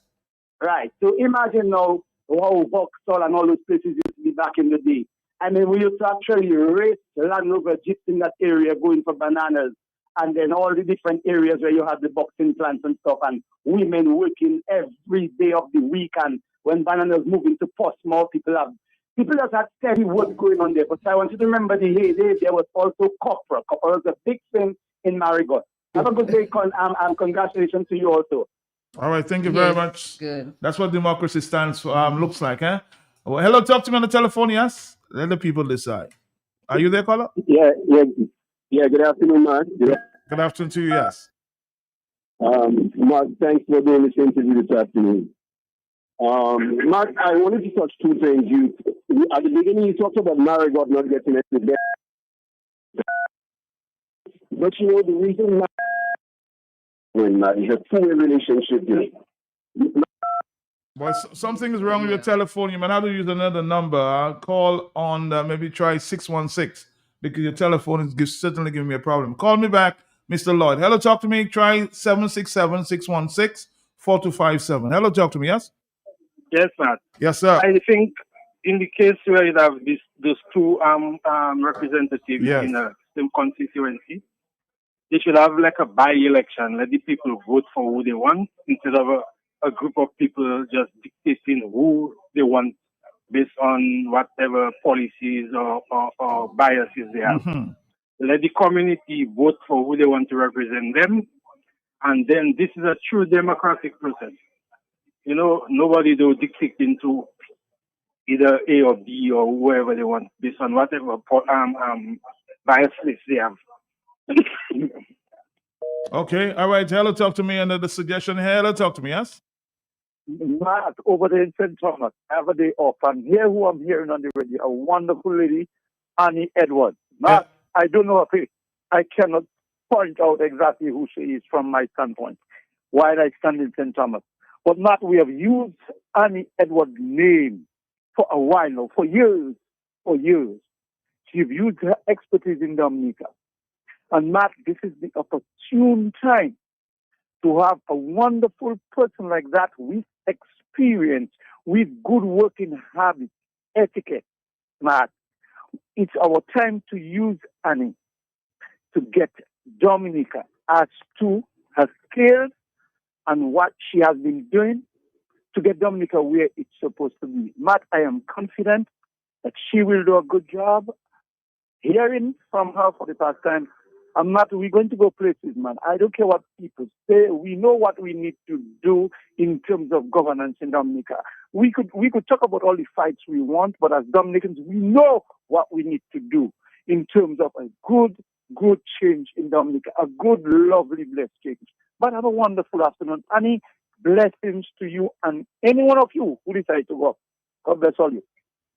that? Right. So imagine now how Vauxhall and all those places used to be back in the day. I mean, we used to actually race Land Rover Jeeps in that area going for bananas. And then all the different areas where you have the boxing plants and stuff, and women working every day of the week. And when bananas move into Portsmouth, people just had steady work going on there. But I want you to remember the heyday. There was also copra. Copra was a big thing in Marigot. Have a good day. Congratulations to you also. All right. Thank you very much. Good. That's what democracy stands for. Looks like, huh? Well, hello. Talk to me on the telephone. Yes. Let the people decide. Are you there, caller? Yeah. Good afternoon, Mark. Good afternoon to you. Yes. Mark, thanks for doing this interview this afternoon. Mark, I wanted to touch two things. At the beginning, you talked about Marigot not getting it together. But the reason is a two-way relationship. But something is wrong with your telephone. You might have to use another number. I'll call on maybe try 616 because your telephone is certainly giving me a problem. Call me back, Mr. Lloyd. Hello, talk to me. Try 767-616-4257. Hello, talk to me. Yes. Yes, Matt. Yes, sir. I think in the case where you have those two representatives Yes. in the same constituency, they should have like a by-election. Let the people vote for who they want instead of a group of people just dictating who they want based on whatever policies or biases they have. Mhm. Let the community vote for who they want to represent them, and then this is a true democratic process. You know, nobody will dictate into either A or B or whoever they want based on whatever bias list they have. Okay, all right. Hello, talk to me. Another suggestion. Hello, talk to me. Yes. Matt, over there in St. Thomas, I have a day off, and here who I'm hearing on the radio, a wonderful lady, Annie Edwards. Matt, I don't know her face. I cannot point out exactly who she is from my standpoint, while I stand in St. Thomas. But Matt, we have used Annie Edwards' name for a while now, for years. She's used her expertise in Dominica. And Matt, this is the opportune time to have a wonderful person like that with experience, with good working habits, etiquette, Matt. It's our time to use Annie to get Dominica as to her skills and what she has been doing to get Dominica where it's supposed to be. Matt, I am confident that she will do a good job. Hearing from her for the first time, we're going to go places, man. I don't care what people say. We know what we need to do in terms of governance in Dominica. We could talk about all the fights we want, but as Dominicans, we know what we need to do in terms of a good change in Dominica, a good, lovely, blessed change. But have a wonderful afternoon. Annie, blessings to you and any one of you who decide to go. God bless all you.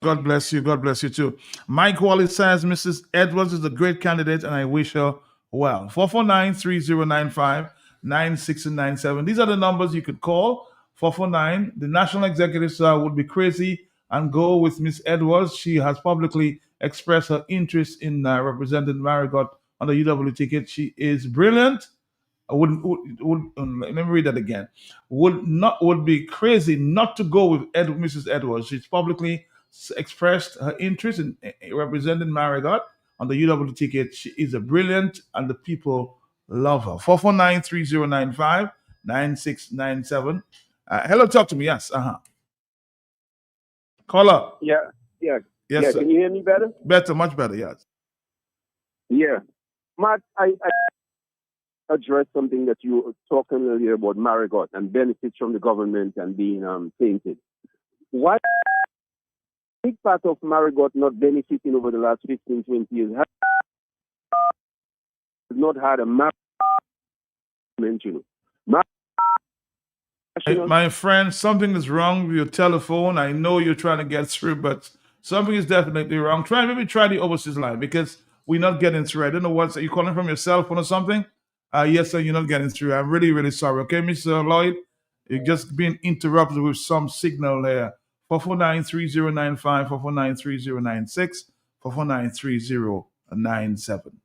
God bless you. God bless you too. Mike Wallace says Mrs. Edwards is a great candidate and I wish her well. 449-3095-9697. These are the numbers you could call. 449. The national executives would be crazy and go with Miss Edwards. She has publicly expressed her interest in representing Marigot on the UW ticket. She is brilliant. Let me read that again. Would be crazy not to go with Mrs. Edwards. She's publicly expressed her interest in representing Marigot on the UW ticket. She is a brilliant and the people love her. 449-3095-9697. Hello, talk to me. Yes. Call up. Yeah. Yes, yeah. sir. Can you hear me better? Better, much better. Yes. Yeah. Matt, I addressed something that you were talking earlier about Marigot and benefits from the government and being tainted. Why big part of Marigot not benefiting over the last 15, 20 years has not had a map, you know. My friend, something is wrong with your telephone. I know you're trying to get through, but something is definitely wrong. Maybe try the overseas line because we're not getting through. I don't know are you calling from your cell phone or something? Yes, sir, you're not getting through. I'm really, really sorry. Okay, Mr. Lloyd, you're just being interrupted with some signal there. 449-3095, 449-3096, 449-3097.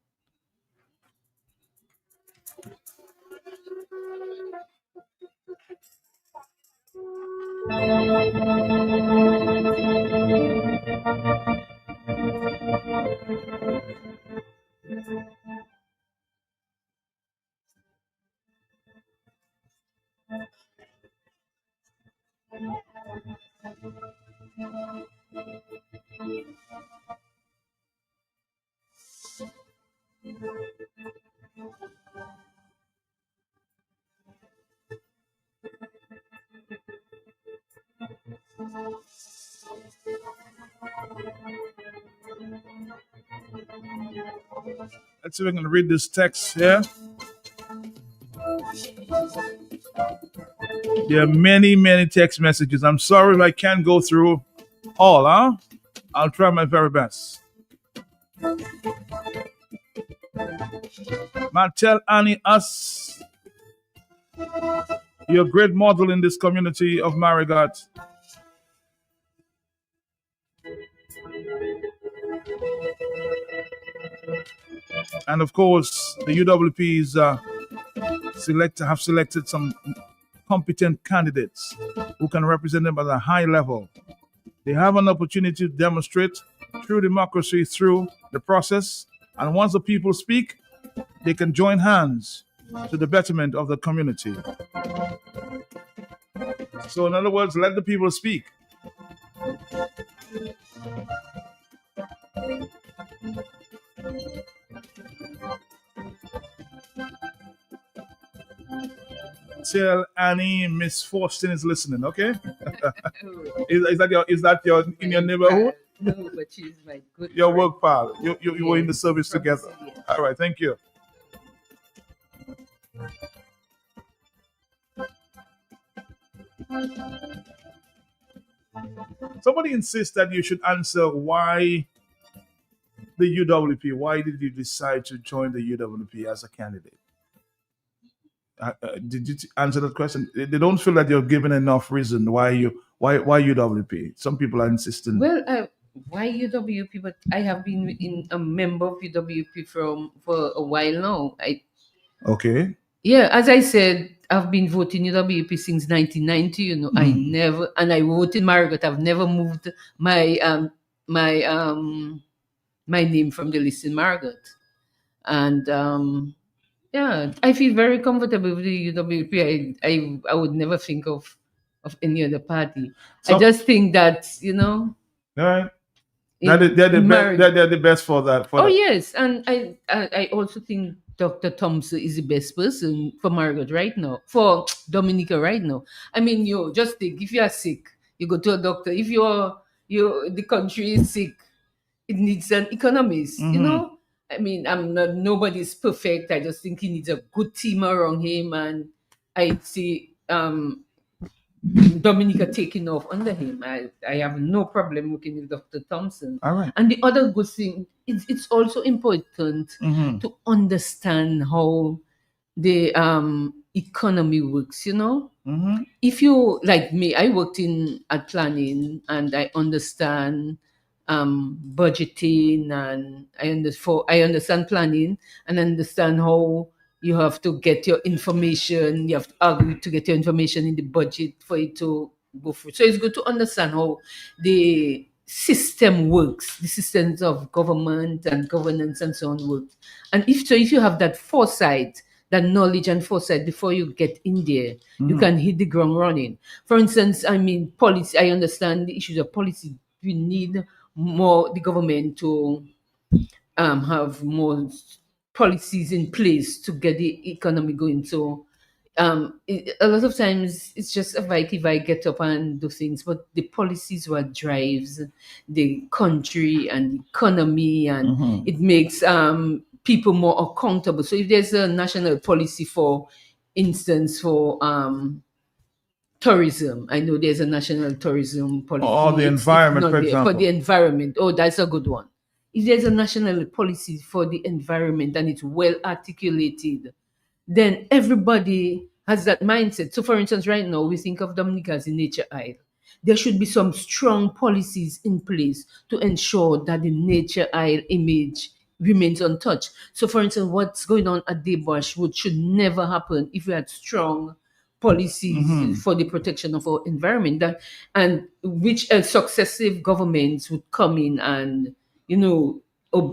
Let's see if I can read this text here. There are many, many text messages. I'm sorry if I can't go through all, I'll try my very best. Matt, tell Annie us you're a great model in this community of Marigot. And of course, the UWPs have selected some competent candidates who can represent them at a high level. They have an opportunity to demonstrate true democracy through the process. And once the people speak, they can join hands to the betterment of the community. So in other words, let the people speak. Tell Annie Miss Fortune is listening, okay? is that your in your neighborhood? No, but she's my good Your friend. work pal. You were in the service From together. Syria. All right, thank you. Somebody insists that you should answer why the UWP. Why did you decide to join the UWP as a candidate? Did you answer that question? They don't feel that you're given enough reason why UWP. Some people are insisting. Well, why UWP? But I have been a member of UWP for a while now. Okay. Yeah, as I said, I've been voting UWP since 1990. You know, I vote in Margaret. I've never moved my my name from the list in Margaret, and yeah, I feel very comfortable with the UWP. I would never think of any other party. I just think that, you know. All right. in- They're the in best. Margaret- They're the best for that. Oh yes, and I also think Dr. Thompson is the best person for Margaret right now, for Dominica right now. I mean, you just think, if you are sick, you go to a doctor. If the country is sick, it needs an economist. You Mhm. know, I mean, nobody's perfect. I just think he needs a good team around him, and I see Dominica taking off under him. I have no problem working with Dr. Thompson. All right. And the other good thing, it's also important Mhm. to understand how the economy works, you know? Mhm. If you, like me, I worked at planning, and I understand budgeting, and I understand planning, and understand how you have to get your information. You have to argue to get your information in the budget for it to go through. So it's good to understand how the system works, the systems of government and governance and so on work. And if you have that foresight, that knowledge and foresight before you get in there, you Mhm. can hit the ground running. For instance, I mean, policy. I understand the issues of policy. We need the government to have more policies in place to get the economy going. So a lot of times it's just if I get up and do things, but the policies what drives the country and the economy, and Mhm. it makes people more accountable. So if there's a national policy, for instance, for tourism, I know there's a national tourism policy. Or the It's environment, not for there. For example. the environment, oh, that's a good one. If there's a national policy for the environment and it's well articulated, then everybody has that mindset. So, for instance, right now we think of Dominica as a nature isle. There should be some strong policies in place to ensure that the nature isle image remains untouched. So, for instance, what's going on at Daybush should never happen if we had strong policies Mhm. for the protection of our environment, and which successive governments would come in and, you know,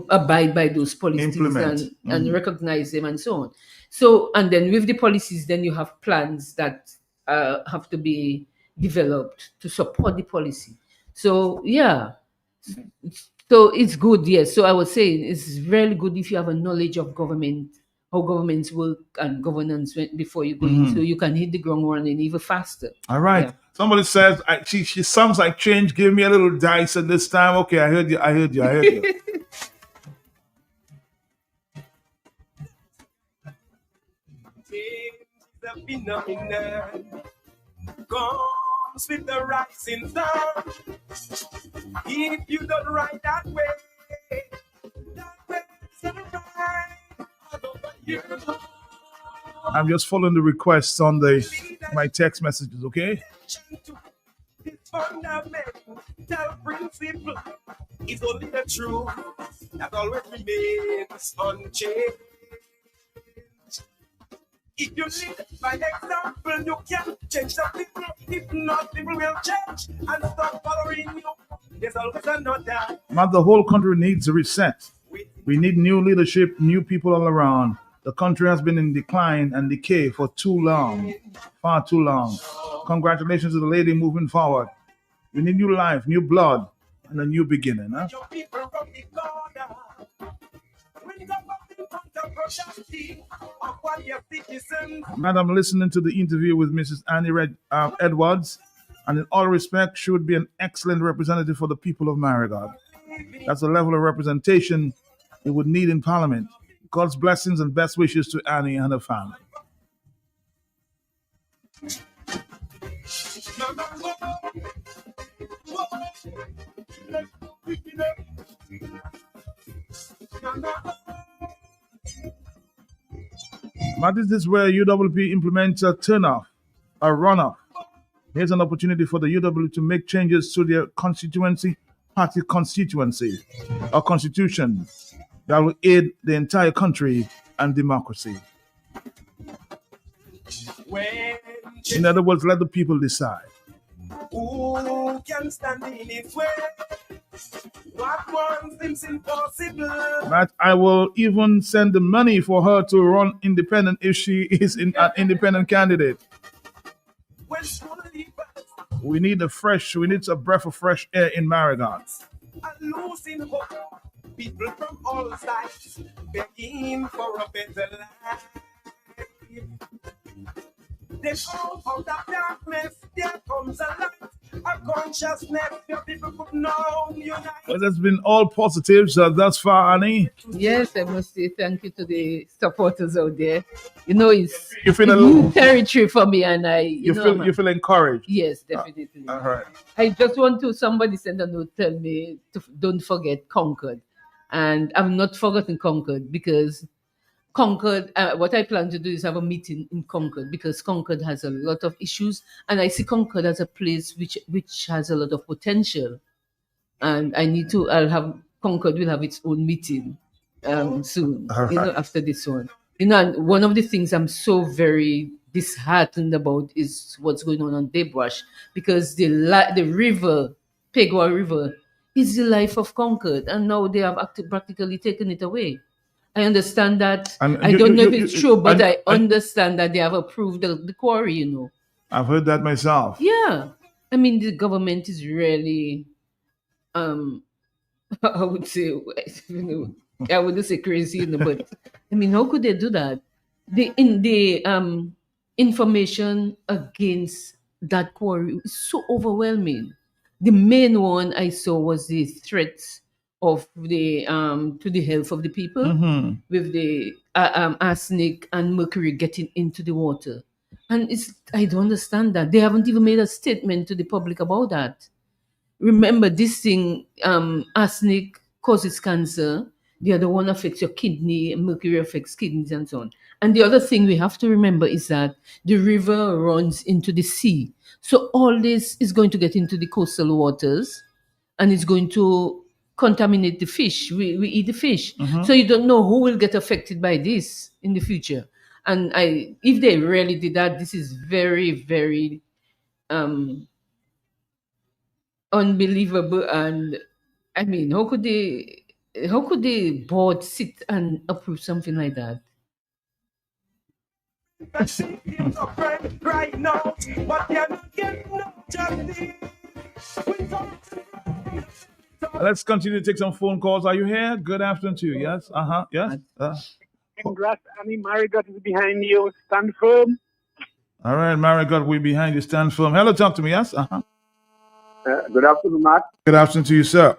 abide by those policies Implement. and Mhm. recognize them and so on. So, and then with the policies, then you have plans that have to be developed to support the policy. So, yeah. So it's good, yes. So I was saying it's really good if you have a knowledge of government, how governments work and governance before you go in, Mhm. so you can hit the ground running even faster. All right. Yeah. Somebody says she sounds like change. Give me a little dice at this time. Okay, I heard you. I heard you. Change is a phenomenon. Comes with the rising sun. If you don't ride that way is gonna ride all over you. I'm just following the requests on my text messages. Okay. It's fundamental principle is only the truth that always remains unchanged. If you lead by example, you can change the people. If not, people will change and stop following you. There's always another. Not the whole country needs a reset. We need new leadership, new people all around. The country has been in decline and decay for too long, far too long. Congratulations to the lady moving forward. We need new life, new blood, and a new beginning. Huh? Your people from the corner. When government controversy upon your citizens. Madam, listening to the interview with Mrs. Annie Edwards, and in all respect, she would be an excellent representative for the people of Marigot. That's the level of representation we would need in Parliament. God's blessings and best wishes to Annie and her family. But this is where UWP implements a turnoff, a runoff. Here's an opportunity for the UWP to make changes to their constituency, party constituency, or constitution that will aid the entire country and democracy. In other words, let the people decide. Who can stand in its way? What one seems impossible. But I will even send the money for her to run independent if she is an independent candidate. We need a breath of fresh air in Marigot. And losing hope. People from all sides begging for a better life. They come out of darkness, there comes a light, a consciousness where people could know unite. Well, there's been all positives thus far, Annie. Yes, I must say thank you to the supporters out there. You know, it's You feel a new territory for me, and you feel encouraged. Yes, definitely. All right. I just want to, somebody send a note, tell me to don't forget Concord. And I've not forgotten Concord, because Concord, what I plan to do is have a meeting in Concord, because Concord has a lot of issues, and I see Concord as a place which has a lot of potential. And Concord will have its own meeting soon, All right. after this one. And one of the things I'm so very disheartened about is what's going on Debrush, because the river, Pegwa River, is the life of Concord, and now they have practically taken it away. I understand that. And I you- don't know you- if it's you- true, but and- I understand that they have approved the quarry, I've heard that myself. Yeah. I mean, the government is really, I would say, I wouldn't say crazy, but I mean, how could they do that? The information against that quarry is so overwhelming. The main one I saw was the threats of the to the health of the people, Mhm. with the arsenic and mercury getting into the water. And I don't understand that. They haven't even made a statement to the public about that. Remember, this thing, arsenic causes cancer. The other one affects your kidney, mercury affects kidneys, and so on. And the other thing we have to remember is that the river runs into the sea. So all this is going to get into the coastal waters, and it's going to contaminate the fish. We eat the fish. Mhm. So you don't know who will get affected by this in the future. And if they really did that, this is very, very unbelievable. And I mean, how could the board sit and approve something like that? Right now, but they're not getting no justice. Let's continue to take some phone calls. Are you here? Good afternoon to you. Yes. Yes. Congrats, Annie Marigot is behind you. Stand firm. All right, Marigot, we're behind you. Stand firm. Hello, talk to me. Yes. Good afternoon, Matt. Good afternoon to you, sir.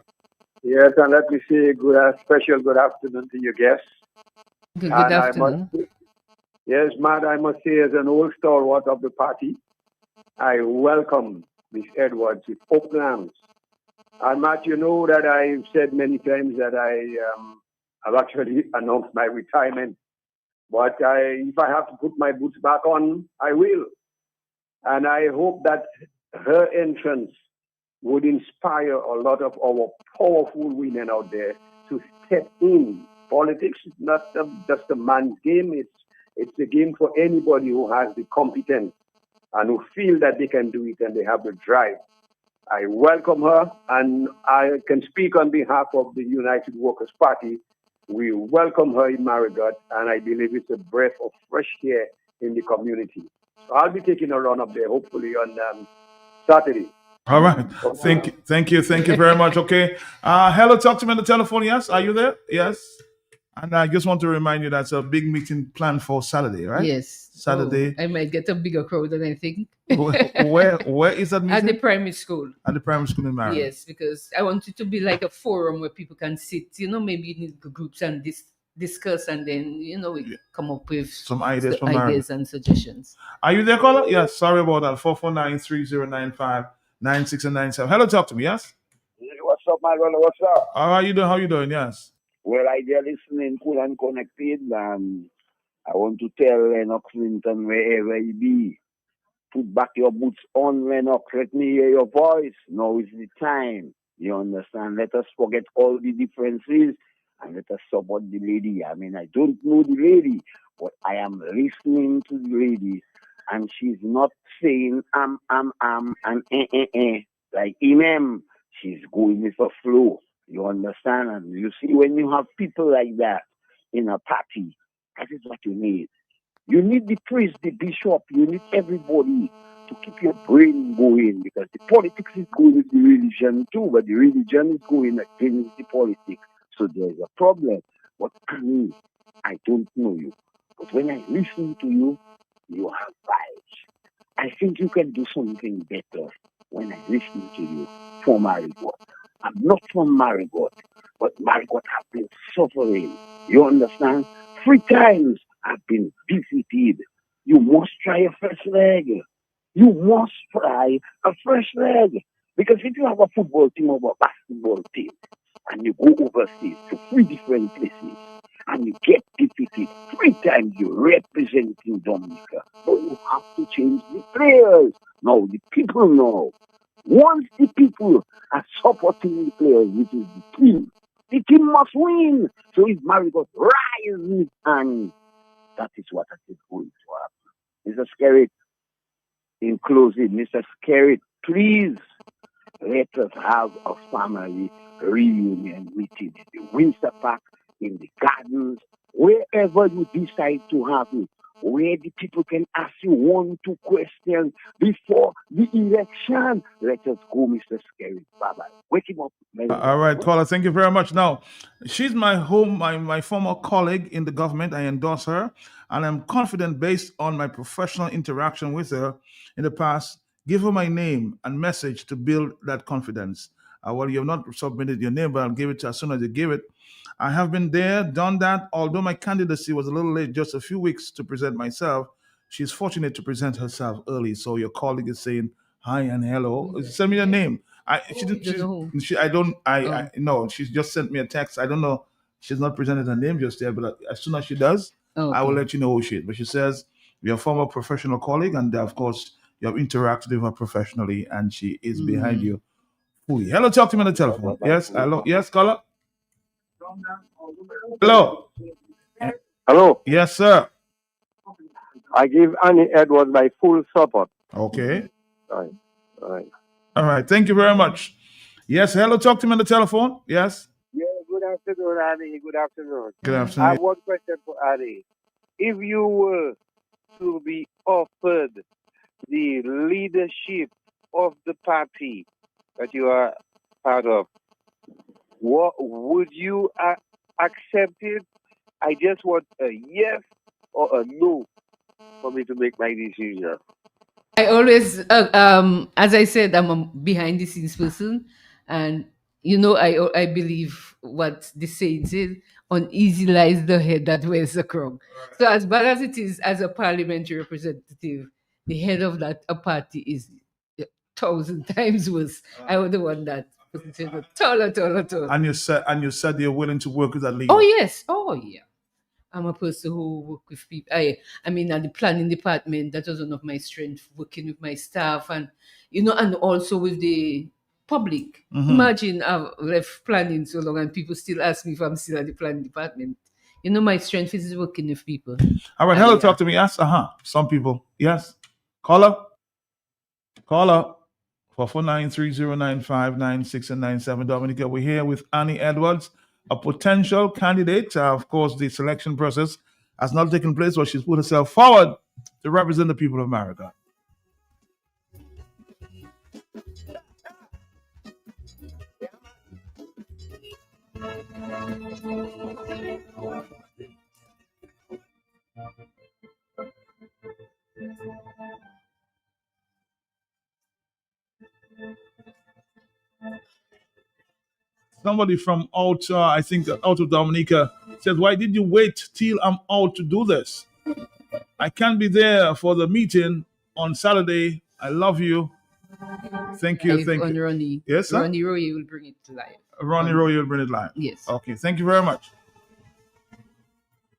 Yes, and let me say special good afternoon to your guests. Good And afternoon. Yes, Matt, I must say, as an old stalwart of the party, I welcome Miss Edwards with open arms. And Matt, you know that I've said many times that I've actually announced my retirement. But if I have to put my boots back on, I will. And I hope that her entrance would inspire a lot of our powerful women out there to step in. Politics is not just a man's game. It's a game for anybody who has the competence and who feel that they can do it and they have the drive. I welcome her, and I can speak on behalf of the United Workers' Party. We welcome her in Marigot, and I believe it's a breath of fresh air in the community. So I'll be taking a run up there, hopefully on Saturday. All right. Thank you very much. Okay. Hello, talk to me on the telephone. Yes, are you there? Yes. And I just want to remind you that's a big meeting planned for Saturday, right? Yes. Saturday. I might get a bigger crowd than I think. Where is that meeting? At the primary school. At the primary school in Maryland. Yes, because I want it to be like a forum where people can sit, maybe in groups and discuss, and then, we come up with some ideas and suggestions. Are you there, caller? Yes, sorry about that. 449-3095-96 and 97. Hello, talk to me, yes? What's up, my brother? What's up? How you doing? How you doing? Yes. Well, I just listening, cool and connected, and I want to tell Lennox Clinton, wherever you be, put back your boots on, Lennox. Let me hear your voice. Now is the time. You understand? Let us forget all the differences and let us support the lady. I mean, I don't know the lady, but I am listening to the lady, and she's not saying and like Imam. She's going with a flow. You understand? And you see, when you have people like that in a party, that is what you need. You need the priest, the bishop, you need everybody to keep your brain going, because the politics is going with the religion too, but the religion is going against the politics. So there's a problem. But Annie, I don't know you. But when I listen to you, you have vibes. I think you can do something better when I listen to you for Marigot. I'm not from Marigot, but Marigot have been suffering. You understand? 3 times I've been visited. You must try a fresh leg. You must try a fresh leg. Because if you have a football team or a basketball team, and you go overseas to 3 different places, and you get defeated 3 times, you're representing Dominica. But you have to change the players. Now the people know. Once the people are supporting the players, which is the team must win. So if Marigot rises, and that is what is going to happen. Mr. Skerritt, in closing, Mr. Skerritt, please let us have a family reunion meeting in the Windsor Park, in the gardens, wherever you decide to have it, where the people can ask you 1, 2 questions before the election. Let us go, Mr. Skerritt. Bye-bye. Wake him up. All right, caller, thank you very much. Now, she's my former colleague in the government. I endorse her, and I'm confident, based on my professional interaction with her in the past, give her my name and message to build that confidence. Well, you have not submitted your name, but I'll give it to her as soon as you give it. I have been there, done that. Although my candidacy was a little late, just a few weeks to present myself, she's fortunate to present herself early. So your colleague is saying hi and hello. Send me your name. No, she's just sent me a text. I don't know. She's not presented her name just yet, but as soon as she does, I will let you know who she is. But she says you're a former professional colleague, and of course you have interacted with her professionally, and she is behind you fully. Hello, talk to me on the telephone. Yes, hello. Yes, caller. Hello. Hello. Yes, sir. I give Annie Edwards my full support. Okay. All right. Thank you very much. Yes, hello. Talk to me on the telephone. Yes. Yeah, good afternoon, Annie. Good afternoon. Good afternoon. I have one question for Annie. If you were to be offered the leadership of the party that you are part of, what would you accept it? I just want a yes or a no for me to make my decision. I always, as I said, I'm a behind the scenes person, and I believe what the saying says: "Uneasy lies the head that wears the crown." So, as bad as it is, as a parliamentary representative, the head of a party is 1,000 times worse. I was the one that put it in the taller. And you said you're willing to work with that leader. Oh yes, yeah. I'm a person who work with people. I mean, at the planning department, that was one of my strengths, working with my staff, and and also with the public. Mhm. Imagine I've left planning so long, and people still ask me if I'm still at the planning department. My strength is working with people. All right, hello, talk to me. Yes, some people. Yes. Caller. 449-3095-96 and 97. Dominica, we're here with Annie Edwards, a potential candidate. Of course, the selection process has not taken place, but she's put herself forward to represent the people of America. Somebody from out, I think, out of Dominica says, "Why did you wait till I'm out to do this? I can't be there for the meeting on Saturday. I love you. Thank you, Live thank on you." Ronnie. Yes, sir? Ronnie Roy will bring it live. Ronnie Roy will bring it live. Yes. Okay, thank you very much.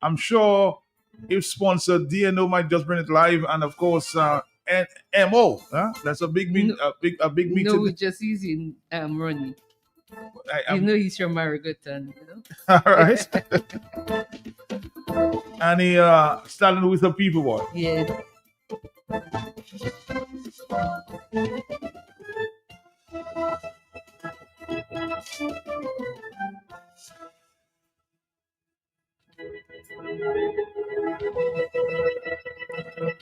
I'm sure if sponsored, DNO might just bring it live, and of course, MO. That's a big meeting. A big meeting. No, we're just using Ronnie. You know he's from Marigoton, you know. All right. And he standing with the people, boy. Yes.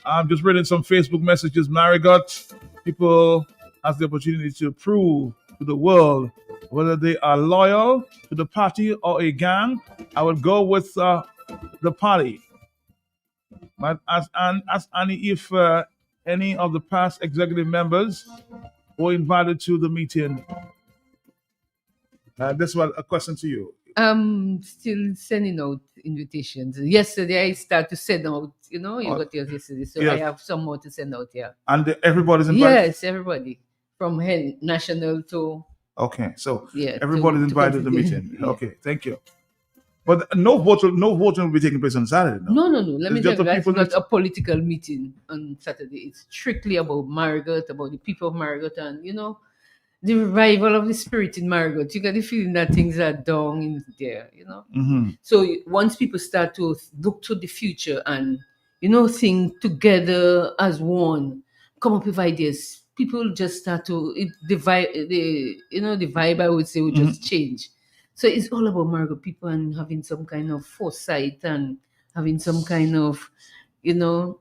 I'm just reading some Facebook messages. Marigot, people has the opportunity to prove to the world whether they are loyal to the party or a gang. I would go with the party. But ask Annie if any of the past executive members were invited to the meeting. This was a question to you. I'm still sending out invitations. Yesterday I started to send out, you know, you got yours yesterday. So Yes. I have some more to send out, yeah. And everybody's invited? Yes, everybody. From national to Okay, so yeah, everybody's invited to the meeting. Okay, thank you. But no voting will be taking place on Saturday. No. Let me It's tell just you, the that's people not that- a political meeting on Saturday. It's strictly about Marigot, about the people of Marigot, and you know, the revival of the spirit in Marigot. You got the feeling that things are down in there, you know. Mhm. So once people start to look to the future and you know think together as one, come up with ideas, people just start to the vibe I would say would just change. So it's all about Marigot people and having some kind of foresight and having some kind of, you know,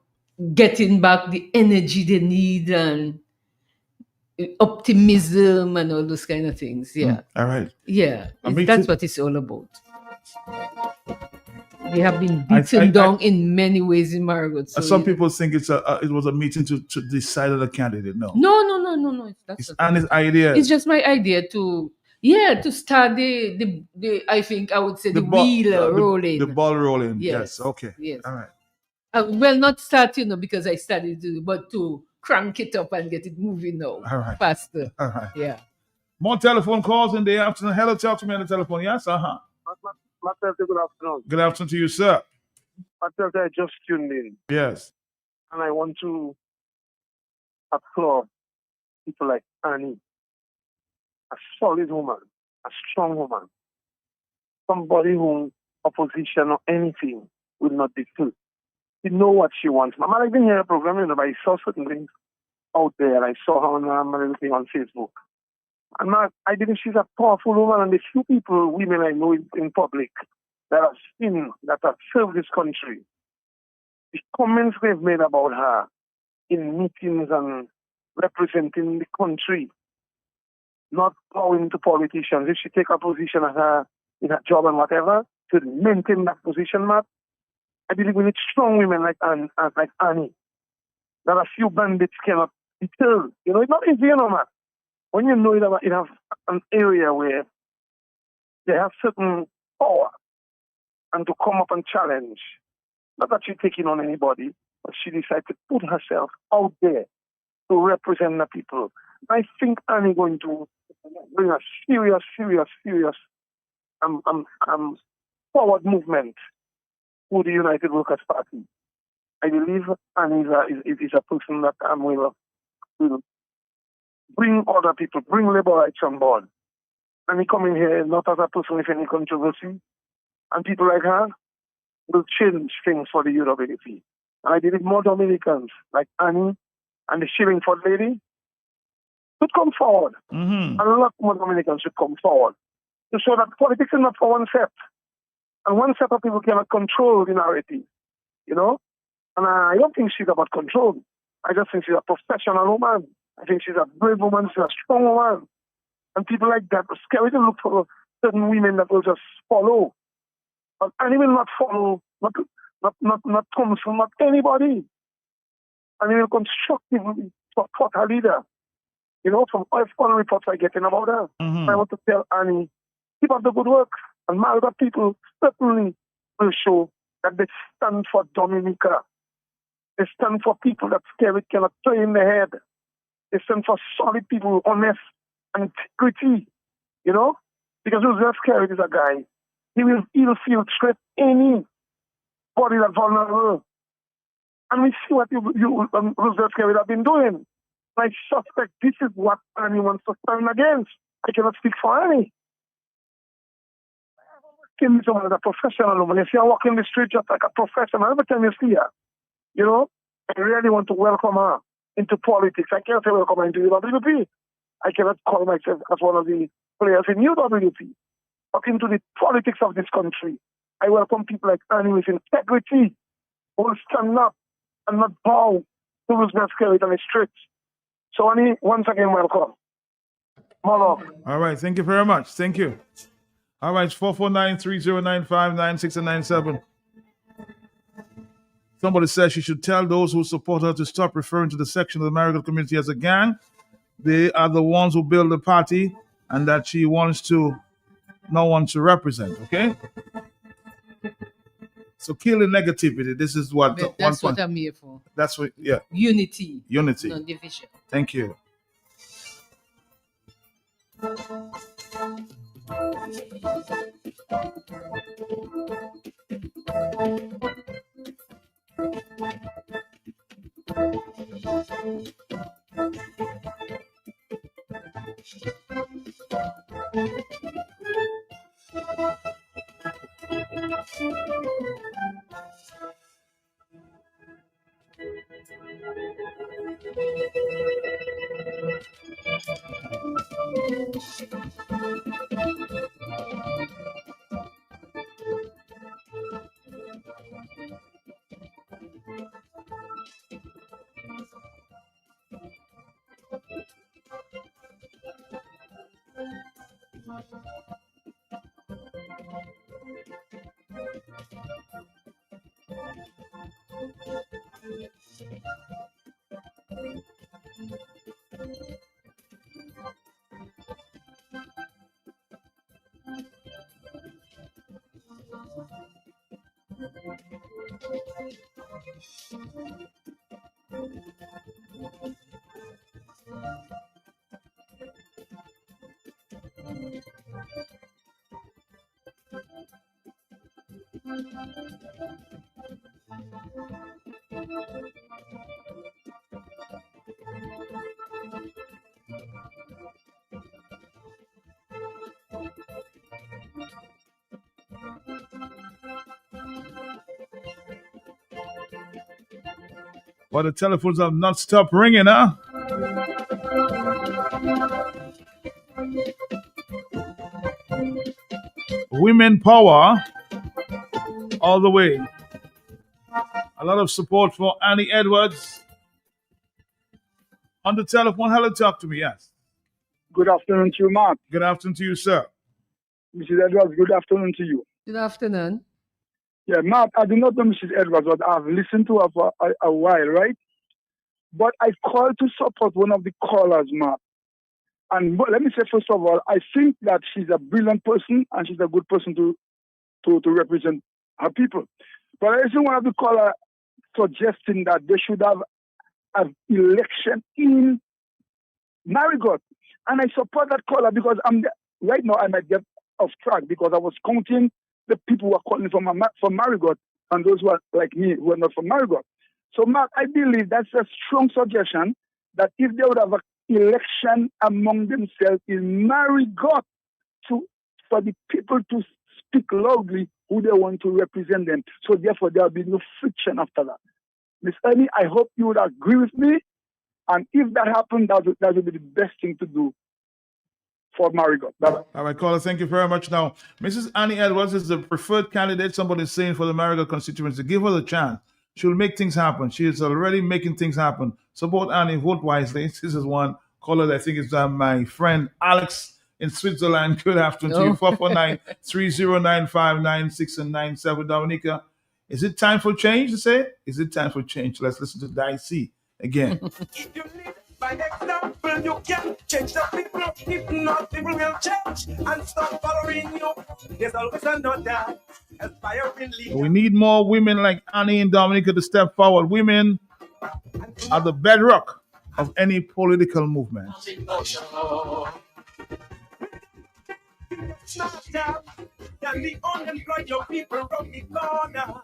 getting back the energy they need and optimism and all those kind of things. Yeah. All right. Yeah. A meeting- That's what it's all about. We have been I- beaten down in many ways in Marigot. So Some people think it was a meeting to decide on a candidate. No. No. That's It's not Annie's idea. It's just my idea to start the I think I would say the wheel rolling. The ball rolling. Yes. Yes. Okay. Yes. All right. Well, not start, you know, because I started to, but to crank it up and get it moving now. All right. Faster. All right. Yeah. More telephone calls in the afternoon. Hello, talk to me on the telephone. Yes. Myself, good afternoon. Good afternoon to you, sir. Myself, I just tuned in, Yes. and I want to applaud people like Annie, a solid woman, a strong woman, somebody whom opposition or anything will not deter. You know what she wants. Mama, I've been here programming, but I saw certain things out there. I saw her on my little thing on Facebook. And I believe she's a powerful woman, and the few people, women I know in public that have seen, that have served this country, the comments they've made about her in meetings and representing the country, not bowing to politicians. If she take a position in her job and whatever, to maintain that position, Matt, I believe we need strong women like Annie, that a few bandits cannot deter. You know, it's not easy, you know, Matt. When you know you have an area where they have certain power and to come up and challenge, not that she's taking on anybody, but she decided to put herself out there to represent the people. I think Annie going to bring a serious forward movement to the United Workers' Party. I believe Annie is a person that will bring other people, bring labor rights on board. And he coming here not as a person with any controversy. And people like her will change things for the UWP. And I believe more Dominicans like Annie and the Shillingford lady should come forward. Mm-hmm. And a lot more Dominicans should come forward to show that politics is not for one set. And one set of people cannot control the narrative, you know? And I don't think she's about control. I just think she's a professional woman. I think she's a brave woman, she's a strong woman. And people like that are scary to look for certain women that will just follow. But Annie will not follow, not counsel, not anybody. And he will constructively support her leader. You know, from all the reports I get in about her. I want to tell Annie, keep up the good work. And Margaret people certainly will show that they stand for Dominica. They stand for people that spirit cannot play in the head. They stand for solid people, honest, and integrity. You know? Because Roosevelt Skerrit is a guy. He'll feel straight anybody that's vulnerable. And we see what Roosevelt Skerrit have been doing. I suspect this is what Annie wants to stand against. I cannot speak for Annie. Can be someone as a professional woman. If you're walking the street just like a professional, every time you see her, you know, I really want to welcome her into politics. I can't say welcome her into UWP. I cannot call myself as one of the players in UWP. But into the politics of this country, I welcome people like Annie with integrity, who will stand up and not bow to Roosevelt Skerrit on the streets. So Annie, once again, welcome. More love. All right, thank you very much. Thank you. All right, 449-3095-96 and 97. Somebody says she should tell those who support her to stop referring to the section of the Marigold community as a gang. They are the ones who build the party, and that she wants no one to represent, okay? So kill the negativity. This is what That's what I'm here for. That's what, yeah. Unity. Unity. No division. Thank you. But the telephones have not stopped ringing, huh? Women power all the way. A lot of support for Annie Edwards. On the telephone, hello, talk to me, yes. Good afternoon to you, Mark. Good afternoon to you, sir. Mrs. Edwards, good afternoon to you. Good afternoon. Yeah, Mark, I do not know Mrs. Edwards, but I've listened to her for a while, right? But I called to support one of the callers, Mark. And let me say, first of all, I think that she's a brilliant person and she's a good person to represent her people. But I see one of the callers suggesting that they should have an election in Marigot. And I support that caller because right now I might get off track because I was counting the people who are calling from Marigot and those who are like me who are not from Marigot. So, Mark, I believe that's a strong suggestion that if they would have an election among themselves in Marigot for the people to speak loudly who they want to represent them. So, therefore, there will be no friction after that. Miss Ernie, I hope you would agree with me. And if that happens, that would be the best thing to do for Marigot. Bye-bye. All right, caller, thank you very much. Now, Mrs. Annie Edwards is the preferred candidate, somebody is saying, for the Marigot constituency. Give her the chance. She'll make things happen. She is already making things happen. Support Annie, vote wisely. This is one caller that I think is my friend Alex in Switzerland. Good afternoon to you. 449-3095-96 and 97. Dominica, is it time for change to say? Is it time for change? Let's listen to Dicey again. If you lead by example, you can change the people. If not, people will change and stop following you. There's always another aspiring leader. We need more women like Annie and Dominica to step forward. Women are the bedrock of any political movement. Smarter than the unemployed young people from the corner.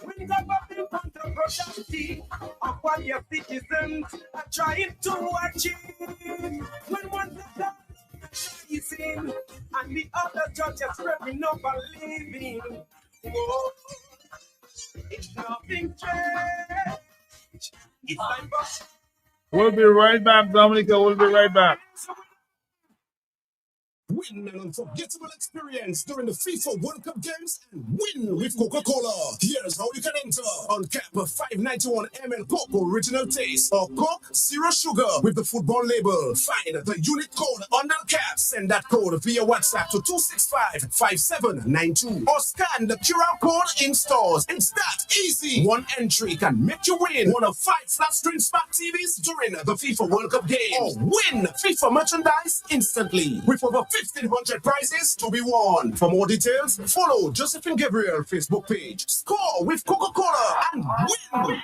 When government controversy of what your citizens are trying to achieve. When one is in and the other judges repping up and leaving. Whoa, it's nothing strange. It's like us. We'll be right back, Dominica. We'll be right back. Win an unforgettable experience during the FIFA World Cup games and win with Coca-Cola. Here's how you can enter on cap 591 ml Coke Original Taste or Coke Zero Sugar with the football label. Find the unit code under the cap. Send that code via WhatsApp to 265-5792 or scan the QR code in stores. It's that easy. One entry can make you win one of 5 flat screen smart TVs during the FIFA World Cup game or win FIFA merchandise instantly with over 1,500 prizes to be won. For more details, follow Josephine Gabriel Facebook page. Score with Coca-Cola and win!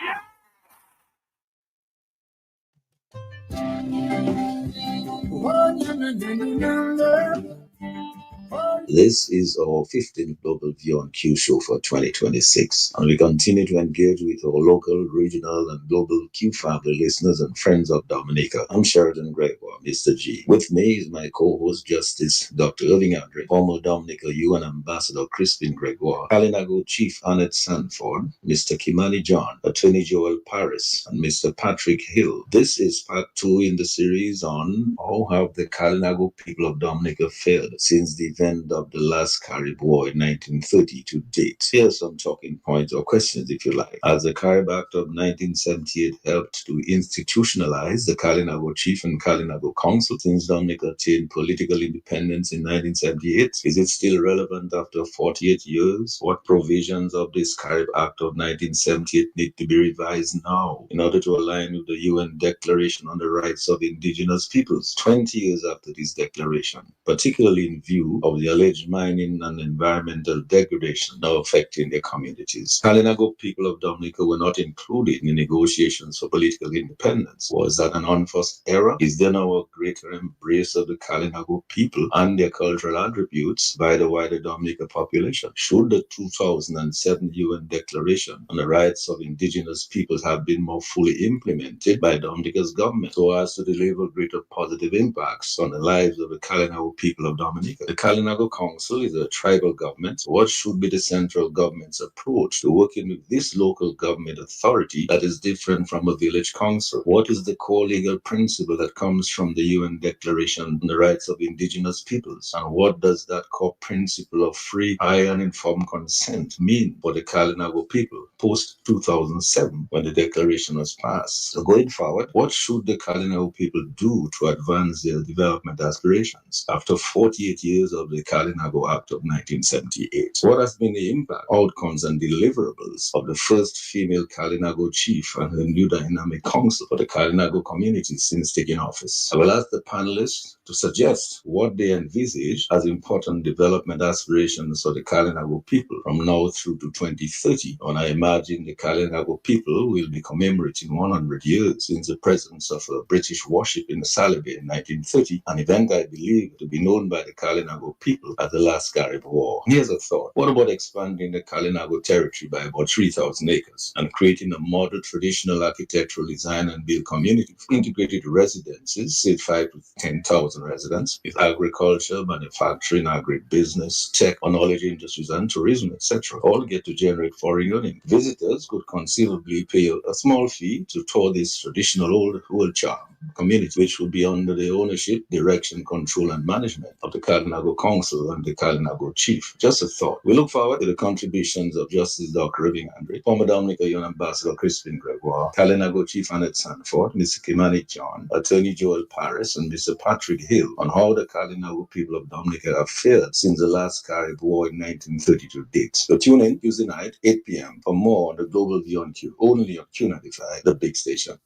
This is our 15th Global View on Q show for 2026, and we continue to engage with our local, regional, and global Q family listeners and friends of Dominica. I'm Sheridan Gregoire, Mr. G. With me is my co-host, Justice Dr. Irving Andre, former Dominica UN Ambassador Crispin Gregoire, Kalinago Chief Annette Sanford, Mr. Kimani John, Attorney Joel Paris, and Mr. Patrick Hill. This is part 2 in the series on how have the Kalinago people of Dominica fared since the event of the last Carib War in 1930 to date. Here are some talking points or questions, if you like. As the Carib Act of 1978 helped to institutionalize the Kalinago Chief and Kalinago Council since Dominica attained political independence in 1978, is it still relevant after 48 years? What provisions of this Carib Act of 1978 need to be revised now in order to align with the UN Declaration on the Rights of Indigenous Peoples 20 years after this declaration, particularly in view of the alleged mining and environmental degradation now affecting their communities? Kalinago people of Dominica were not included in the negotiations for political independence. Was that an unforced error? Is there now a greater embrace of the Kalinago people and their cultural attributes by the wider Dominica population? Should the 2007 UN Declaration on the Rights of Indigenous Peoples have been more fully implemented by Dominica's government so as to deliver greater positive impacts on the lives of the Kalinago people of Dominica? The Kalinago Council is a tribal government. What should be the central government's approach to working with this local government authority that is different from a village council? What is the core legal principle that comes from the UN Declaration on the Rights of Indigenous Peoples? And what does that core principle of free, high, and informed consent mean for the Kalinago people post-2007 when the declaration was passed? So going forward, what should the Kalinago people do to advance their development aspirations after 48 years of the Kalinago Act of 1978? What has been the impact, outcomes, and deliverables of the first female Kalinago chief and her new dynamic council for the Kalinago community since taking office? I will ask the panelists to suggest what they envisage as important development aspirations for the Kalinago people from now through to 2030, when I imagine the Kalinago people will be commemorating 100 years since the presence of a British warship in the Salibay in 1930, an event I believe to be known by the Kalinago people as the last Carib War. Here's a thought. What about expanding the Kalinago territory by about 3,000 acres and creating a modern traditional architectural design and build community of integrated residences, say 5 to 10,000 residents, with agriculture, manufacturing, agribusiness, tech, knowledge industries, and tourism, etc., all get to generate foreign earnings. Visitors could conceivably pay a small fee to tour this traditional old world charm community, which would be under the ownership, direction, control, and management of the Kalinago Council and the Kalinago Chief. Just a thought. We look forward to the contributions of Justice Dr. Irving Andre, former Dominica UN Ambassador Crispin Gregoire, Kalinago Chief Annette Sanford, Mr. Kimani John, Attorney Joel Paris, and Mr. Patrick Hill on how the Kalinago people of Dominica have fared since the last Carib War in 1932 date. So tune in Tuesday night, 8 p.m. for more on the Global View on Q, only on Q95, the big station.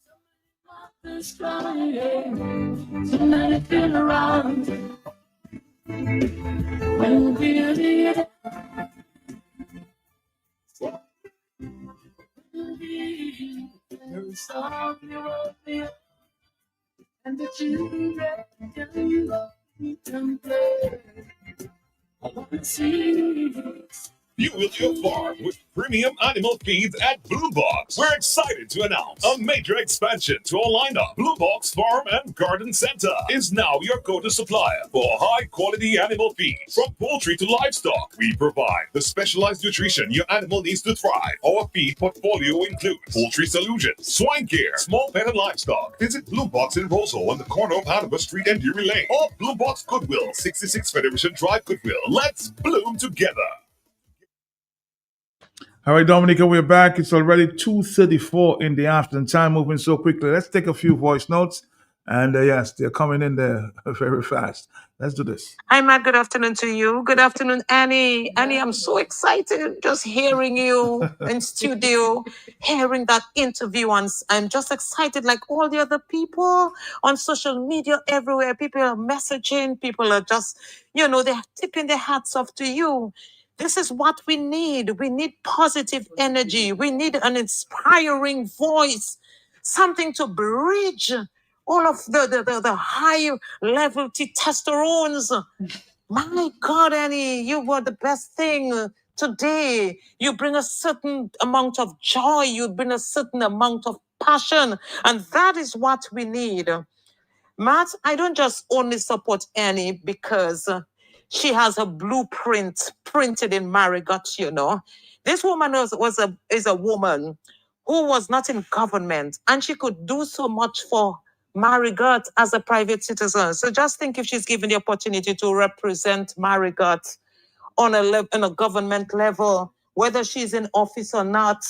And the children can play. I want to see. Fuel your farm with premium animal feeds at Blue Box. We're excited to announce a major expansion to our lineup. Blue Box Farm and Garden Center is now your go-to supplier for high-quality animal feed. From poultry to livestock, we provide the specialized nutrition your animal needs to thrive. Our feed portfolio includes poultry solutions, swine care, small pet and livestock. Visit Blue Box in Roseau on the corner of Hanover Street and Deary Lane, or Blue Box Goodwill, 66 Federation Drive, Goodwill. Let's bloom together. All right, Dominica, we're back. It's already 2:34 in the afternoon. Time moving so quickly. Let's take a few voice notes. And yes, they're coming in there very fast. Let's do this. Hi, Matt. Good afternoon to you. Good afternoon, Annie. Annie, I'm so excited just hearing you in studio, hearing that interview. I'm just excited like all the other people on social media everywhere. People are messaging. People are just, they're tipping their hats off to you. This is what we need. We need positive energy. We need an inspiring voice, something to bridge all of the high level testosterones. My God, Annie, you were the best thing today. You bring a certain amount of joy. You bring a certain amount of passion. And that is what we need. Matt, I don't just only support Annie because she has a blueprint printed in Marigot, This woman is a woman who was not in government, and she could do so much for Marigot as a private citizen. So just think if she's given the opportunity to represent Marigot on a government level, whether she's in office or not,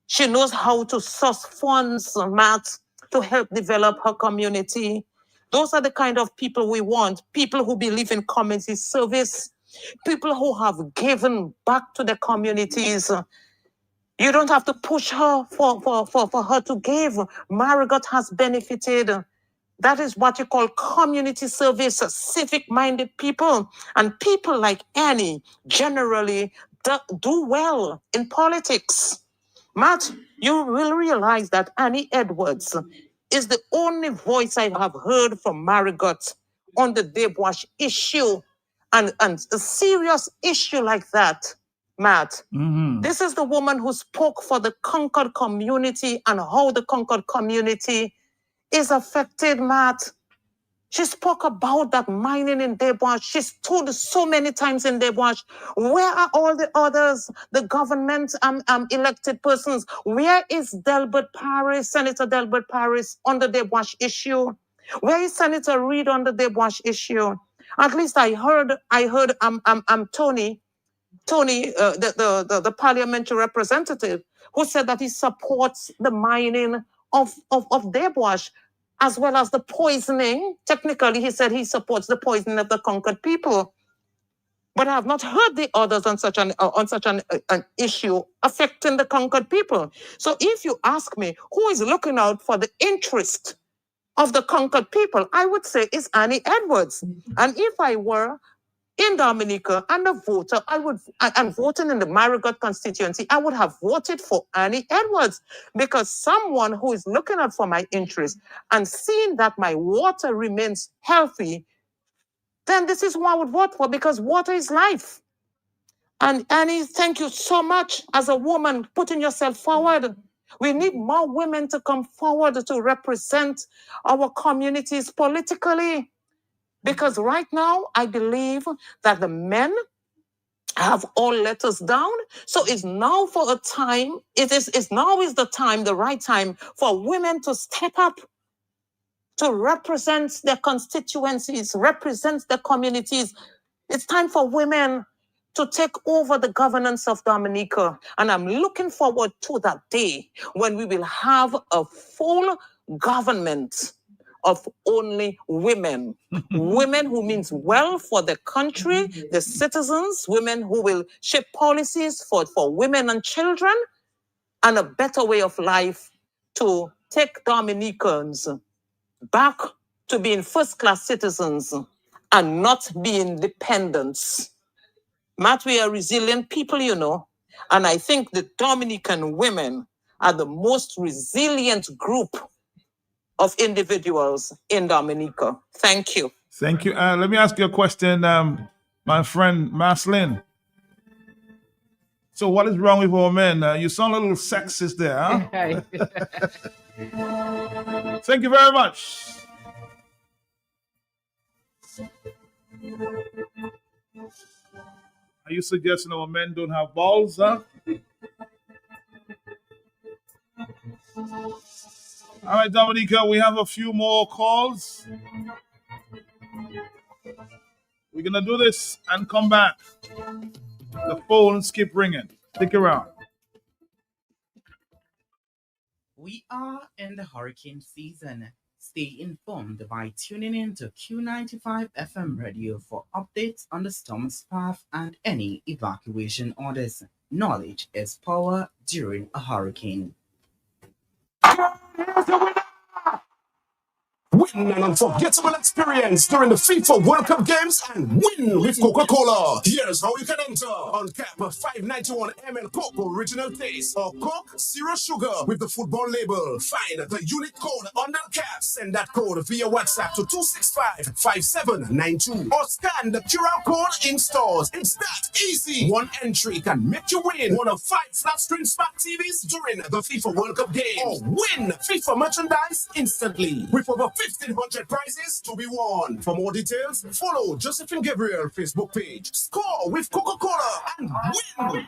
she knows how to source funds, Matt, to help develop her community. Those are the kind of people we want, people who believe in community service, people who have given back to the communities. You don't have to push her for her to give. Marigot has benefited. That is what you call community service, civic-minded people. And people like Annie generally do well in politics. Matt, you will realize that Annie Edwards is the only voice I have heard from Marigot on the Debwash issue. And a serious issue like that, Matt. Mm-hmm. This is the woman who spoke for the Concord community and how the Concord community is affected, Matt. She spoke about that mining in Debwash. She stood so many times in Debwash. Where are all the others, the government elected persons? Where is Delbert Paris, Senator Delbert Paris on the Debwash issue? Where is Senator Reid on the Debwash issue? At least I heard Tony, the parliamentary representative, who said that he supports the mining of Debwash, as well as the poisoning. Technically, he said he supports the poisoning of the Concord people. But I have not heard the others on such an issue affecting the Concord people. So if you ask me, who is looking out for the interest of the Concord people, I would say it's Annie Edwards. And if I were in Dominica and a voter, I'm voting in the Marigot constituency, I would have voted for Annie Edwards, because someone who is looking out for my interest and seeing that my water remains healthy, then this is who I would vote for, because water is life. And Annie, thank you so much as a woman putting yourself forward. We need more women to come forward to represent our communities politically. Because right now, I believe that the men have all let us down. So it's now for a time, now is the time, the right time for women to step up, to represent their constituencies, represent their communities. It's time for women to take over the governance of Dominica. And I'm looking forward to that day when we will have a full government of only women. Women who means well for the country, the citizens, women who will shape policies for women and children, and a better way of life to take Dominicans back to being first-class citizens and not being dependents. Matt, we are resilient people, you know, and I think the Dominican women are the most resilient group of individuals in Dominica. Thank you. Thank you. Let me ask you a question, my friend Maslin. So what is wrong with our men? You sound a little sexist there, huh? Thank you very much. Are you suggesting our men don't have balls, huh? All right, Dominica, we have a few more calls. We're going to do this and come back. The phones keep ringing. Stick around. We are in the hurricane season. Stay informed by tuning in to Q95 FM radio for updates on the storm's path and any evacuation orders. Knowledge is power during a hurricane. Win an unforgettable experience during the FIFA World Cup games and win with Coca-Cola. Here's how you can enter. On cap a 591 ml Coke original taste or Coke zero sugar with the football label. Find the unique code under the cap. Send that code via WhatsApp to 265-5792 or scan the QR code in stores. It's that easy. One entry can make you win one of 5 flat screen smart TVs during the FIFA World Cup game or win FIFA merchandise instantly with over 1,500 prizes to be won. For more details, follow Josephine Gabriel Facebook page. Score with Coca-Cola and win.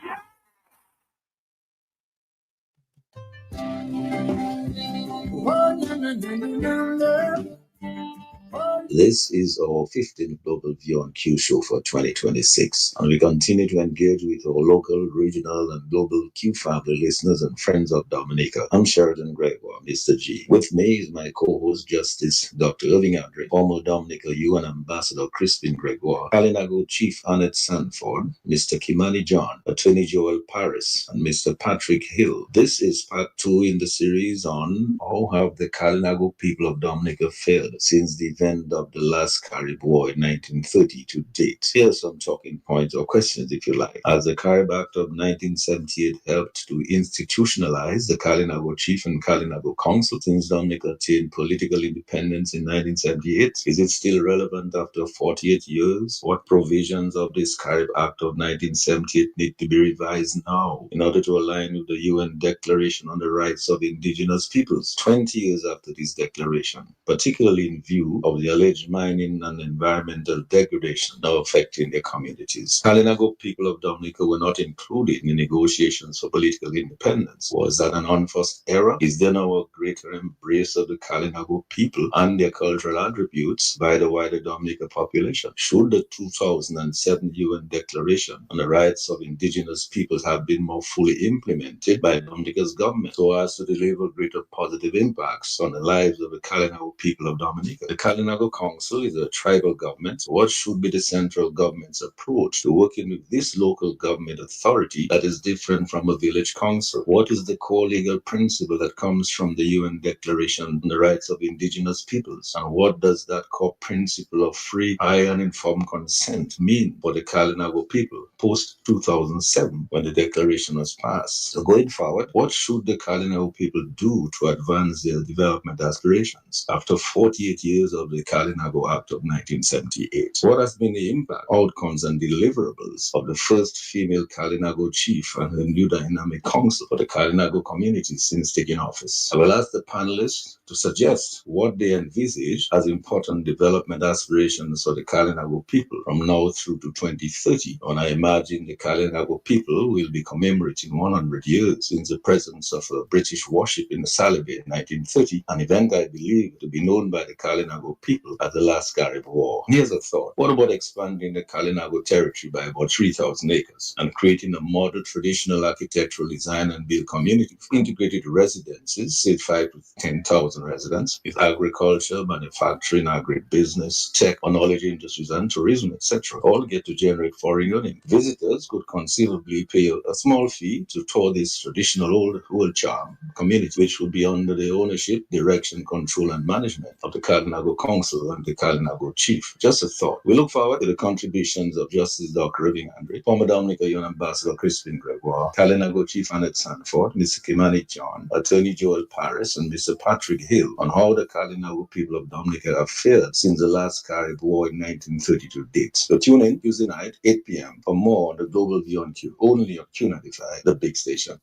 This is our 15th Global View on Q show for 2026, and we continue to engage with our local, regional, and global Q family listeners and friends of Dominica. I'm Sheridan Gregoire, Mr. G. With me is my co-host, Justice Dr. Irving Andre, former Dominica UN Ambassador Crispin Gregoire, Kalinago Chief Annette Sanford, Mr. Kimani John, Attorney Joel Paris, and Mr. Patrick Hill. This is part 2 in the series on how have the Kalinago people of Dominica fared since the event of the last Carib War in 1930 to date. Here are some talking points or questions, if you like. As the Carib Act of 1978 helped to institutionalize the Kalinago Chief and Kalinago Council since Dominica attained political independence in 1978, is it still relevant after 48 years? What provisions of this Carib Act of 1978 need to be revised now in order to align with the UN Declaration on the Rights of Indigenous Peoples 20 years after this declaration, particularly in view of the alleged mining and environmental degradation now affecting their communities? Kalinago people of Dominica were not included in the negotiations for political independence. Was that an unforced error? Is there now a greater embrace of the Kalinago people and their cultural attributes by the wider Dominica population? Should the 2007 UN Declaration on the Rights of Indigenous Peoples have been more fully implemented by Dominica's government so as to deliver greater positive impacts on the lives of the Kalinago people of Dominica? The Kalinago Council is a tribal government. What should be the central government's approach to working with this local government authority that is different from a village council? What is the core legal principle that comes from the UN Declaration on the Rights of Indigenous Peoples? And what does that core principle of free, high, and informed consent mean for the Kalinago people post-2007 when the declaration was passed? So going forward, what should the Kalinago people do to advance their development aspirations after 48 years of the Kalinago Act of 1978? What has been the impact, outcomes, and deliverables of the first female Kalinago chief and her new dynamic council for the Kalinago community since taking office? I will ask the panelists to suggest what they envisage as important development aspirations for the Kalinago people from now through to 2030, when I imagine the Kalinago people will be commemorating 100 years since the presence of a British warship in the Salibay in 1930, an event I believe to be known by the Kalinago people as the last Carib War. Here's a thought. What about expanding the Kalinago territory by about 3,000 acres and creating a modern traditional architectural design and build community integrated residences, say 5,000 to 10,000 1,000 residents with agriculture, manufacturing, agribusiness, tech, knowledge industries, and tourism, etc. All get to generate foreign earnings. Visitors could conceivably pay a small fee to tour this traditional old charm community, which would be under the ownership, direction, control, and management of the Kalinago Council and the Kalinago Chief. Just a thought. We look forward to the contributions of Justice Dr. Irving Andre, former Dominica Young Ambassador Crispin Gregoire, Kalinago Chief Annette Sanford, Mr. Kimani John, Attorney Joel Paris, and Mr. Patrick Hill on how the Kalinago people of Dominica have fared since the last Carib War in 1932 date. So tune in Tuesday night, 8 p.m. for more on the Global View on Q, only on Q95, the big station.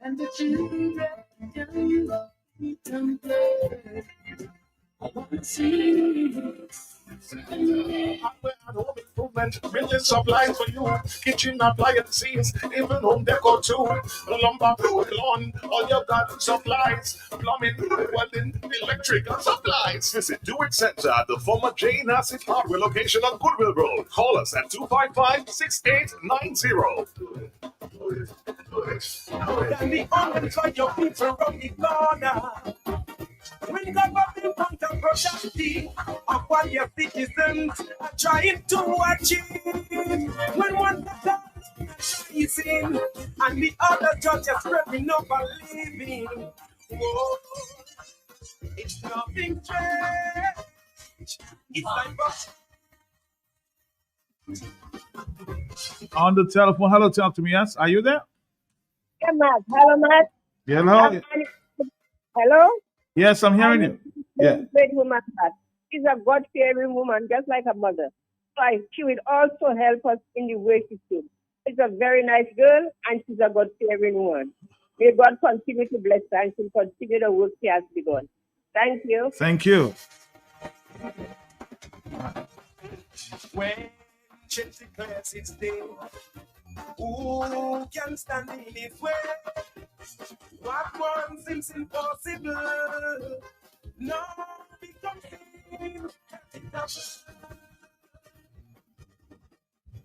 And the children can play. I want to see. Home improvement, millions of lines for you. Kitchen appliances, even home decor too. Lumber, lawn, all your garden supplies. Plumbing, welding, electrical supplies. Visit Do It Center at the former Jane Asset Hardware location on Goodwill Road. Call us at 255-6890. And the only for your people from the corner. When government counterproductive of what your citizens are trying to achieve. When one is in and the other judges scraping up a living. Whoa, it's nothing strange. It's like On the telephone, hello, talk to me. Yes, are you there? Yeah, Matt. Hello, Matt. Hello. Hello? Yes, I'm hearing you. Yeah. Great woman, Matt. She's a God-fearing woman, just like her mother. So she will also help us in the way she should. She's a very nice girl, and she's a God-fearing woman. May God continue to bless her, and she'll continue the work she has begun. Thank you. Thank you. when change declares its day. Who can stand in his way? What one seems impossible, no becomes inevitable.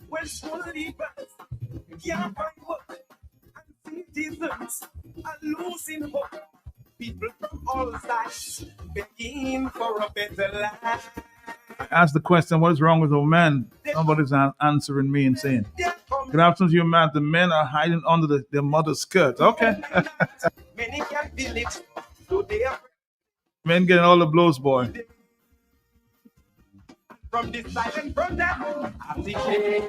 When school leavers can't find work and citizens are losing hope, people from all sides begging for a better life. I asked the question, what is wrong with a man? Nobody's answering me and saying, good afternoon to you, man. The men are hiding under their mother's skirt. Okay. Many can feel it, so they are Men getting all the blows, boy. from this silent front that I'm the shade,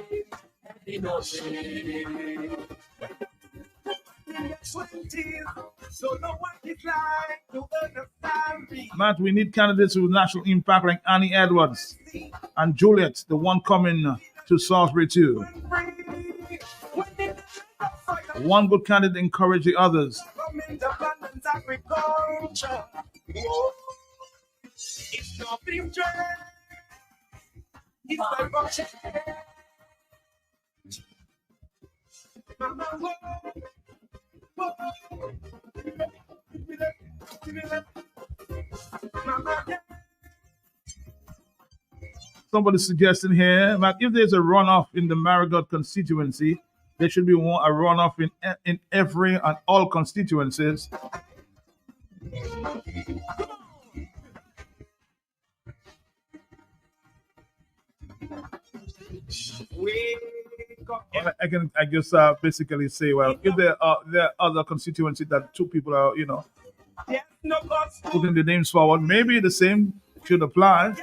so no one is like to understand me. Matt, we need candidates with national impact like Annie Edwards and Juliet, the one coming to Salisbury too. One good candidate encourage the others. Agriculture. Whoa. It's nothing strange. It's like bullshit. Mama, whoa. Whoa. Mama, yeah. Somebody suggesting here, Matt, if there's a runoff in the Marigot constituency, there should be a runoff in every and all constituencies. I guess basically say, well, if there are other constituencies that two people are, putting the names forward, maybe the same should apply.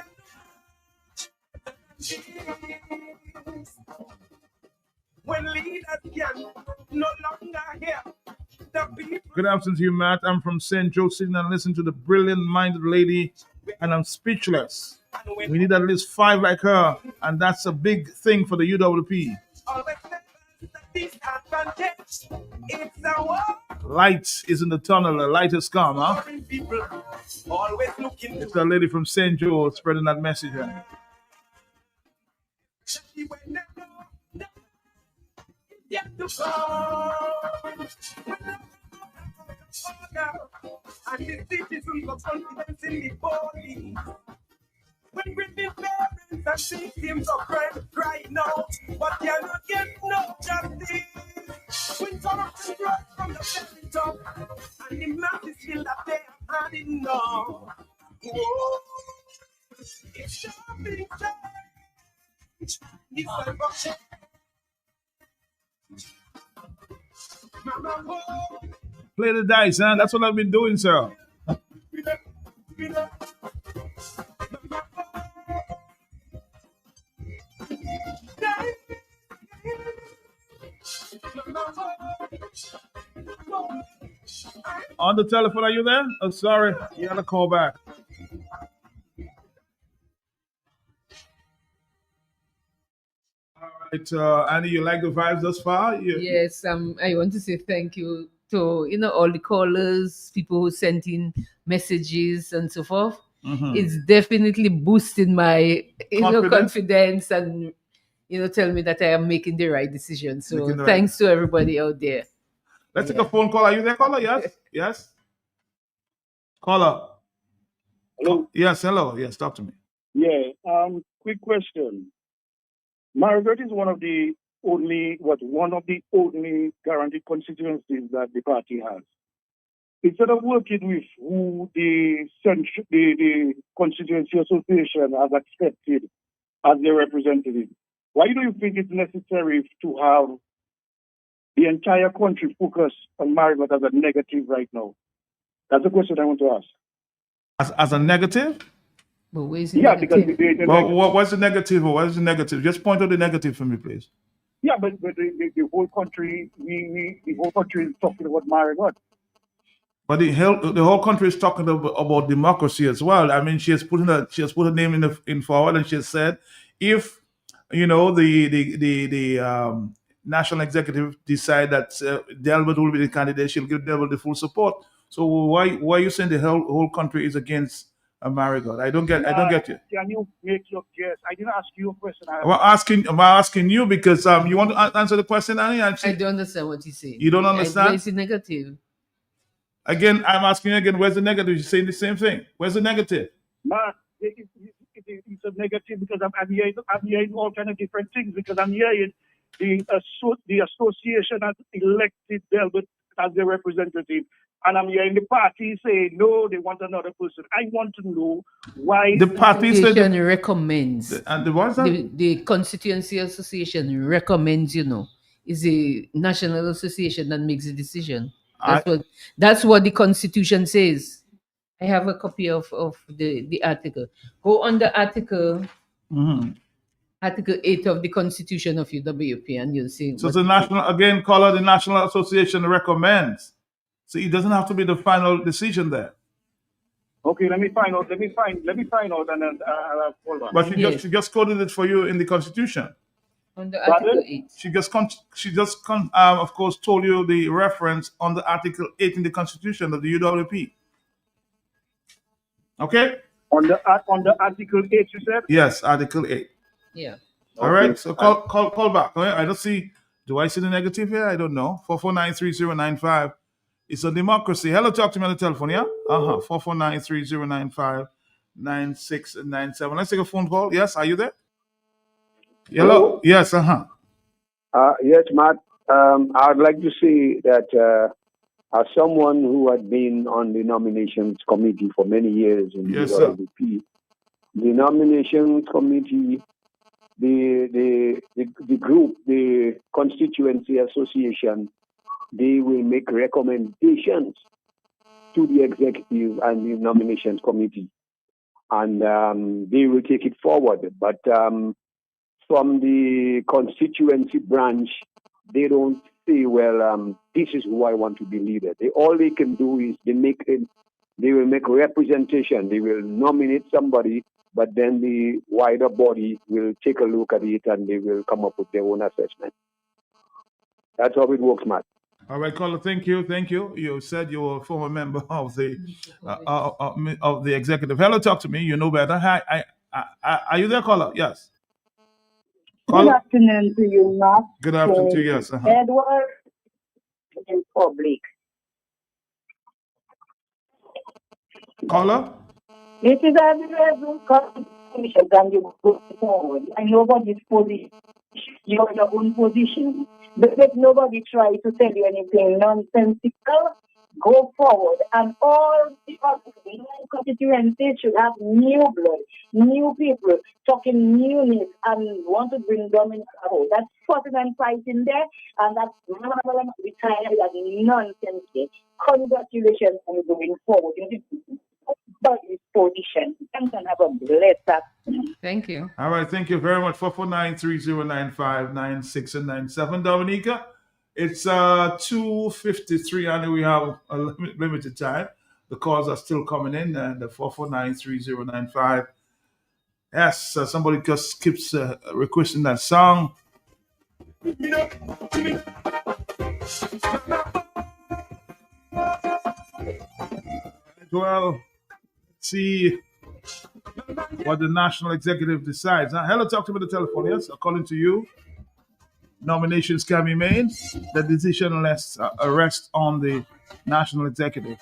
When leaders can no longer hear the people. Good afternoon to you, Matt. I'm from St. Joe sitting and listening to the brilliant-minded lady, and I'm speechless. We need at least 5 like her, and that's a big thing for the UWP. Light is in the tunnel, the light has come, huh? It's the lady from St. Joe spreading that message here. And the citizens of confidence in the body. When grieving parents and victims of crime crying out, but cannot get no justice. When corruption grows from the very top, and the masses feel that they have had enough. Whoa, it's sharply changed. It's time for change. Mama, whoa. Play the dice, huh? That's what I've been doing, sir. On the telephone, are you there? Oh, sorry. You gotta call back. All right, Annie, you like the vibes thus far? Yes, I want to say thank you to all the callers, people who sent in messages and so forth. Mhm. It's definitely boosting my Confidence? confidence and tell me that I am making the right decision. So Making the right- thanks to everybody out there. Let's take a phone call. Are you there, caller? Yes? Yes? Caller. Hello? Yes, hello. Yes, talk to me. Yeah, quick question. Margaret is one of the only guaranteed constituencies that the party has. Instead of working with who the Constituency Association has accepted as their representative, why do you think it's necessary to have the entire country focus on Margaret as a negative right now? That's the question I want to ask. As a negative? But where's Yeah, because the What's the negative? What is the negative? Just point out the negative for me, please. yeah, but the whole country, the whole country is talking about Margaret. But the whole country is talking about democracy as well. I mean, she has put her name in forward, and she has said, if the national executive decide that Delbert will be the candidate, she'll give Delbert the full support. So why are you saying the whole country is against Marigold? I don't get you. Can you make your guess? I didn't ask you a question. I'm asking you because you want to answer the question, Annie. I don't understand what he's saying. You don't understand? Where's the negative? Again, I'm asking you again. Where's the negative? You're saying the same thing. Where's the negative? Mark, it's a negative because I'm hearing all kind of different things because I'm hearing the association has elected Delbert as their representative. And I'm hearing the party say, no, they want another person. I want to know why the party association recommends. And the what's that? The Constituency Association recommends, is the National Association that makes the decision. That's what the Constitution says. I have a copy of the article. Go on the article, Article 8 of the Constitution of UWP, and you'll see. So the the National Association recommends. So it doesn't have to be the final decision there. Okay, let me find out, and then I'll call back. But she just quoted it for you in the Constitution. On the Article 8. She just of course told you the reference on the Article 8 in the Constitution of the UWP. Okay. On the Article 8, you said? Yes, Article 8. Yeah. All right. So call back. All right? I don't see. Do I see the negative here? I don't know. 4493095. It's a democracy. Hello, talk to me on the telephone. Yeah. 44930959697. Let's take a phone call. Yes. Are you there? Hello. Yes. Yes, Matt. I'd like to say that as someone who had been on the nominations committee for many years in the UWP, the nominations committee, the group, the Constituency Association, they will make recommendations to the executive and the nominations committee, and they will take it forward. But from the constituency branch, they don't say, well, this is who I want to be leader. All they can do is they will make representation. They will nominate somebody, but then the wider body will take a look at it and they will come up with their own assessment. That's how it works, Matt. All right, caller. Thank you. You said you were a former member of the executive. Hello, talk to me. You know better. Hi. Are you there, caller? Yes. Good afternoon to you, Mark. Good afternoon to you. Yes. Edward in public. Caller? This is a very good conversation and you go forward. And nobody's position. You're in your own position. But if nobody tries to tell you anything nonsensical, go forward. And all the other constituencies should have new blood, new people talking newness and want to bring them in. That's fussing and fighting there, and that's retired as nonsense. Congratulations on going forward. Body's position. And have a blessed afternoon. Thank you. All right, thank you very much. 449-3095-96 and 97. Dominica, it's 2:53, and we have a limited time. The calls are still coming in, and the 449-3095. Yes, somebody just keeps requesting that song. Well, let's see what the national executive decides. Hello, talk to me on the telephone. Yes, according to you, nominations can be made. The decision rests on the national executive.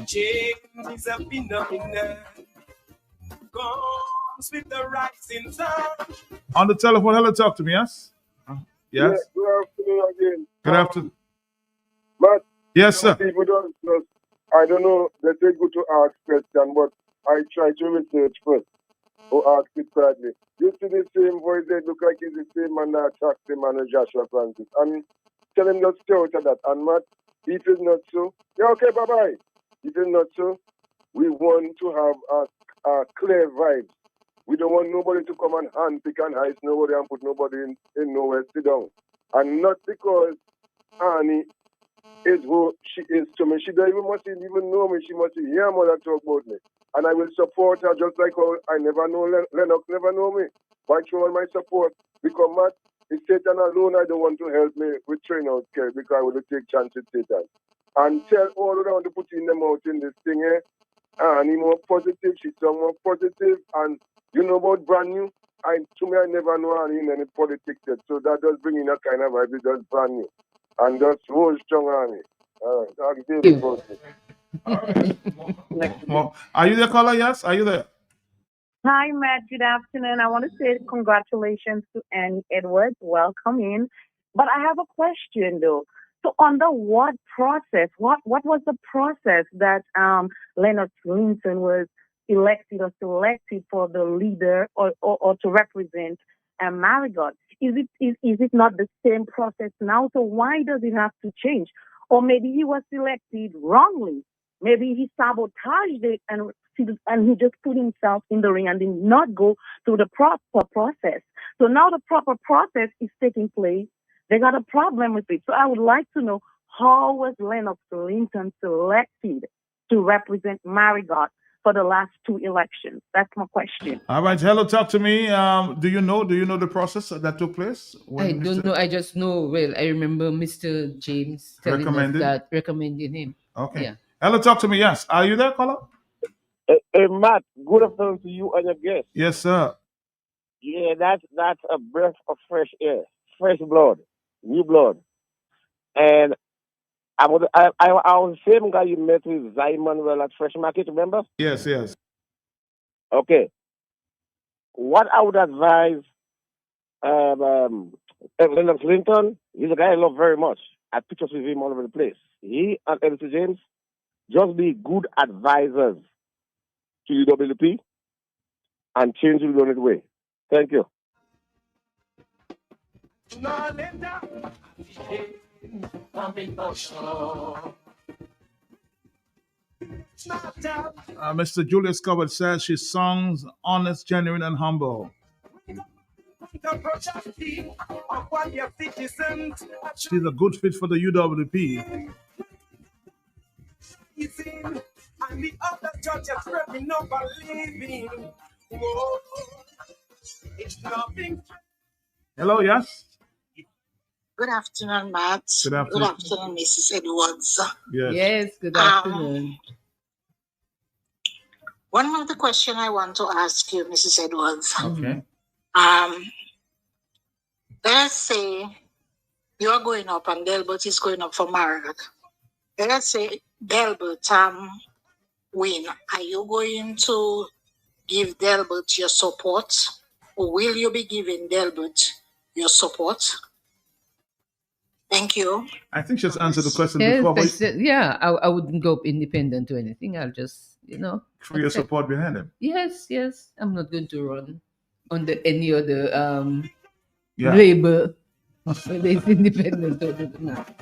Change is a phenomenon. Comes with the rising sun. On the telephone, hello, talk to me. Yes. Yes. Good afternoon again. Good afternoon. But Yes, sir. people don't just, I don't know, they say good to ask question, but I try to research first or ask it correctly. You see the same voice, they look like it's the same man that attacked the man of Joshua Francis. And tell him just stay out of that. And Matt, if it's not so, yeah, okay, bye-bye. If it's not so, we want to have a clear vibe. We don't want nobody to come and handpick and hide nobody and put nobody in nowhere sit down. And not because Annie is who she is to me. She don't must even know me. She must hear mother talk about me. And I will support her just like how I never know Lennox never know me. But I show my support because Matt, it's Satan alone I don't want to help me with train out care because I will take chance with Satan. And tell all around to put in them out in this thing here. And he more positive, she's more positive, and you know about brand new. To me, I never know her in any politics yet. So that does bring in a kind of vibe, it's just brand new. And that's real strong on it. I'll give you Well, are you there, caller? Yes, are you there? Hi, Matt. Good afternoon. I want to say congratulations to Annie Edwards. Welcome in. But I have a question, though. So under what process, what was the process that Leonard Linton was elected or selected for the leader or to represent Marigot? Is it not the same process now? So why does it have to change? Or maybe he was selected wrongly. Maybe he sabotaged it and he just put himself in the ring and did not go through the proper process. So now the proper process is taking place. They got a problem with it. So I would like to know, how was Lennox Linton selected to represent Marigot for the last two elections? That's my question. All right, hello, talk to me. Do you know the process that took place? I don't know. I just know. Well, I remember Mr. James telling us that, recommending him. Okay. Yeah. Hello, talk to me. Yes. Are you there, caller? Hey, Matt, good afternoon to you and your guest. Yes, sir. Yeah, that's a breath of fresh air, fresh blood, new blood. And I was the same guy you met with, Zay Manuel at Fresh Market, remember? Yes, yes. Okay. What I would advise Lennox Linton, he's a guy I love very much. I have pictures with him all over the place. He and Edison James, just be good advisors to UWP and change the on its way. Thank you. Mr. Julius Covert says she songs honest, genuine, and humble. She's a good fit for the UWP. And the other judges repping up and leaving. Whoa, it's nothing. Hello, yes? Good afternoon, Matt. Good afternoon. Good afternoon, Mrs. Edwards. Yes. Good afternoon. One of the questions I want to ask you, Mrs. Edwards. Okay. Let's say you're going up and Delbert is going up for Marigot. Let's say Delbert win, are you going to give Delbert your support, or will you be giving Delbert your support? Thank you. I think she's answered the question Yes, before, I but said, yeah, I wouldn't go independent or anything. I'll just, for your accept. support behind him. Yes, yes. I'm not going to run under any other Yeah. label, whether it's independent or not.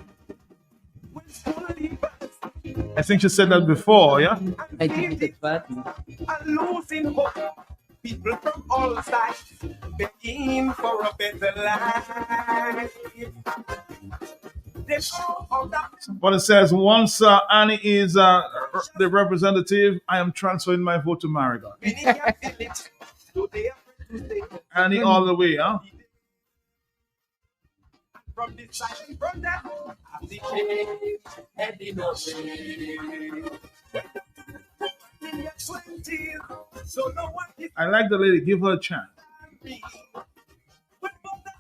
I think she said that before, yeah? I think it's party. And losing hope. People from all sides begging for a better life. They go out that But it says, once Annie is the representative, I am transferring my vote to Marigot. many can feel it. So they are to stay Annie all the way, huh? from this side and from that. As the change heading away. In your 20s, so no one is I like the lady. Give her a chance. free. But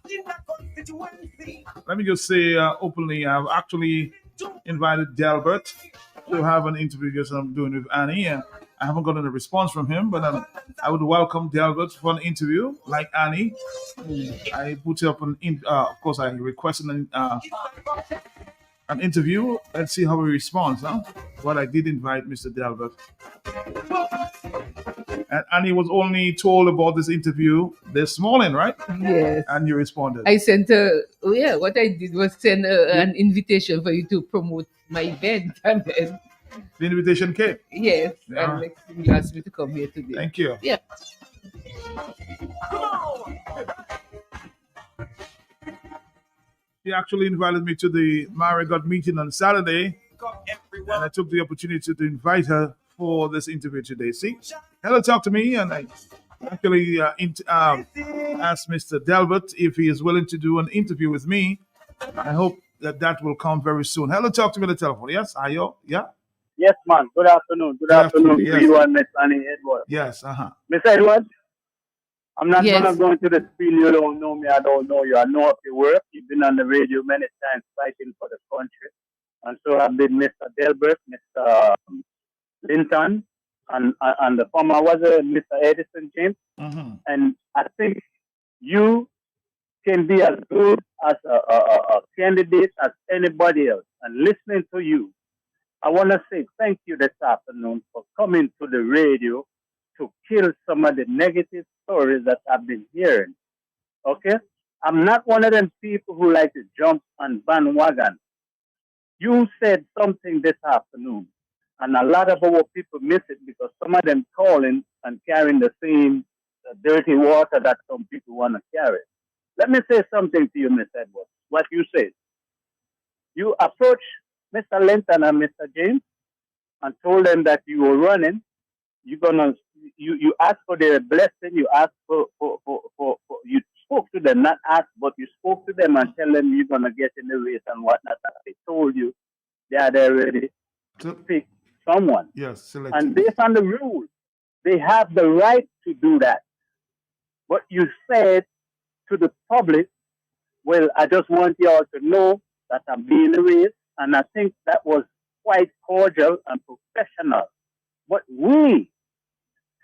in the constituency. Let me just say openly, I've actually invited Delbert to have an interview just I'm doing with Annie. And I haven't gotten a response from him, but I would welcome Delbert for an interview like Annie. I put up of course, I requested an interview. Let's see how he responds, huh? But I did invite Mr. Delbert. And Annie was only told about this interview this morning, right? Yes. And you responded. I sent her, what I did was send her an invitation for you to promote my event. And then, The invitation came. yes, Yeah. and next thing you asked me to come here today. Thank you. Yeah. He actually invited me to the Marigot meeting on Saturday, and I took the opportunity to invite her for this interview today. See, hello, talk to me, and I actually asked Mr. Delbert if he is willing to do an interview with me. I hope that will come very soon. Hello, talk to me on the telephone. Yes, are you? Yeah. Yes, man. Good afternoon. Good afternoon to yes. you and Miss Annie Edwards. Yes. Uh huh. Miss Edwards, I'm not Yes. gonna go into the spiel. You don't know me. I don't know you. I know of your work. You've been on the radio many times fighting for the country, and so I've been Mr. Delbert, Mr. Linton, and the former was Mr. Edison James. Mhm. And I think you can be as good as a candidate as anybody else. And listening to you, I want to say thank you this afternoon for coming to the radio to kill some of the negative stories that I've been hearing. Okay? I'm not one of them people who like to jump on bandwagon. You said something this afternoon, and a lot of our people miss it because some of them calling and carrying the same dirty water that some people want to carry. Let me say something to you, Miss Edwards. What you said. You approached Mr. Linton and Mr. James and told them that you were running. You asked for their blessing. You asked for you spoke to them, not asked, but you spoke to them and tell them you're gonna get in the race and whatnot. They told you they are there ready to pick someone. Yes. Select. And based on the rules, they have the right to do that. But you said to the public, well, I just want you all to know that I'm being raised, and I think that was quite cordial and professional. But we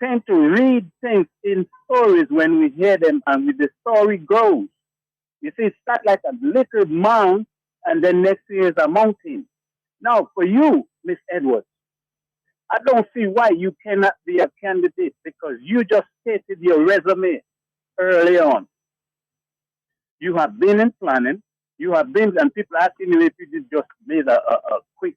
tend to read things in stories when we hear them, and with the story goes. You see, it starts like a little mound, and then next year is a mountain. Now, for you, Miss Edwards, I don't see why you cannot be a candidate because you just stated your resume early on. You have been in planning. You have been, and people asking you if you did just made a quick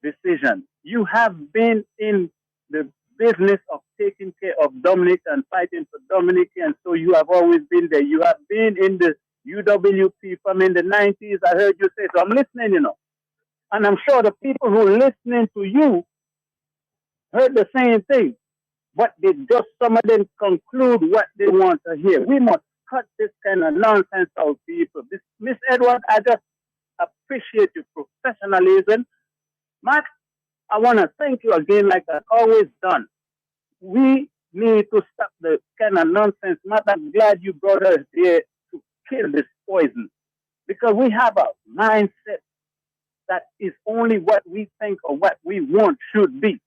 decision. You have been in the business of taking care of Dominic and fighting for Dominic, and so you have always been there. You have been in the UWP from in the 90s. I heard you say, so I'm listening, you know. And I'm sure the people who are listening to you heard the same thing, but they just, some of them conclude what they want to hear. We must cut this kind of nonsense out, people. Miss Edwards, I just appreciate your professionalism. Max, I want to thank you again, like I've always done. We need to stop the kind of nonsense. Matt, I'm glad you brought us here to kill this poison, because we have a mindset that is only what we think or what we want should be.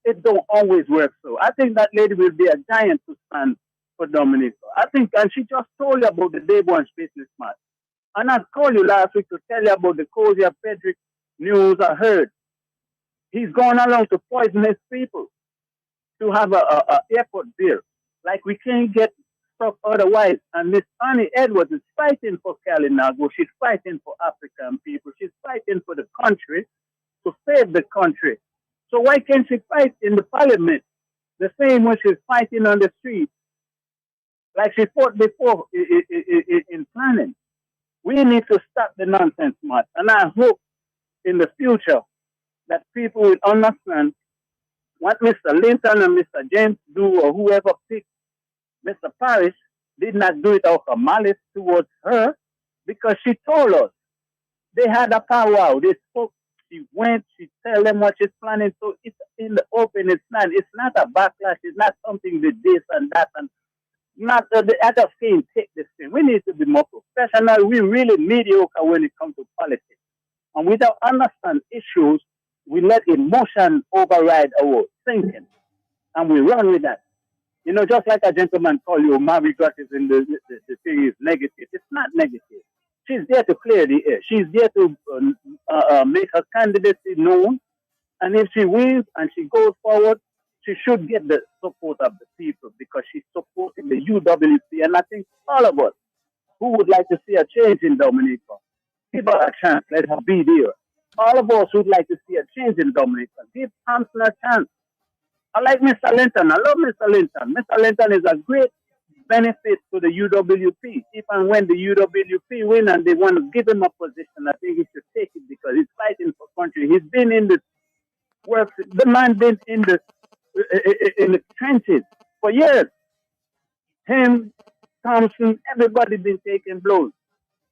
It don't always work so. I think that lady will be a giant to stand for Dominica. I think, and she just told you about the day one business match. And I called you last week to tell you about the Kozia Frederick news I heard. He's gone along to poison his people to have a airport bill. Like we can't get stuff otherwise. And Miss Annie Edwards is fighting for Kalinago. She's fighting for African people. She's fighting for the country to save the country. So why can't she fight in the parliament the same way she's fighting on the street, like she fought before in planning? We need to stop the nonsense, Matt. And I hope in the future that people will understand what Mr. Linton and Mr. James do, or whoever picked Mr. Parrish, did not do it out of malice towards her, because she told us they had a powwow. They spoke. She went. She tell them what she's planning. So it's in the open. It's not a backlash. It's not something with this and that and not the other thing. Take this thing. We need to be more professional. We're really mediocre when it comes to politics, and we don't understand issues. We let emotion override our thinking, and we run with that. You know, just like a gentleman called you, Marigot is in the thing is negative. It's not negative. She's there to clear the air. She's there to make her candidacy known. And if she wins and she goes forward, she should get the support of the people, because she's supporting the UWP. And I think all of us who would like to see a change in Dominica, give her a chance. Let her be there. All of us would like to see a change in Dominica. Give Thompson a chance. I like Mr. Linton. I love Mr. Linton. Mr. Linton is a great benefit to the UWP. If and when the UWP win and they want to give him a position, I think he should take it, because he's fighting for country. He's been in the work. The man been in the trenches for years. Him, Thompson, everybody been taking blows,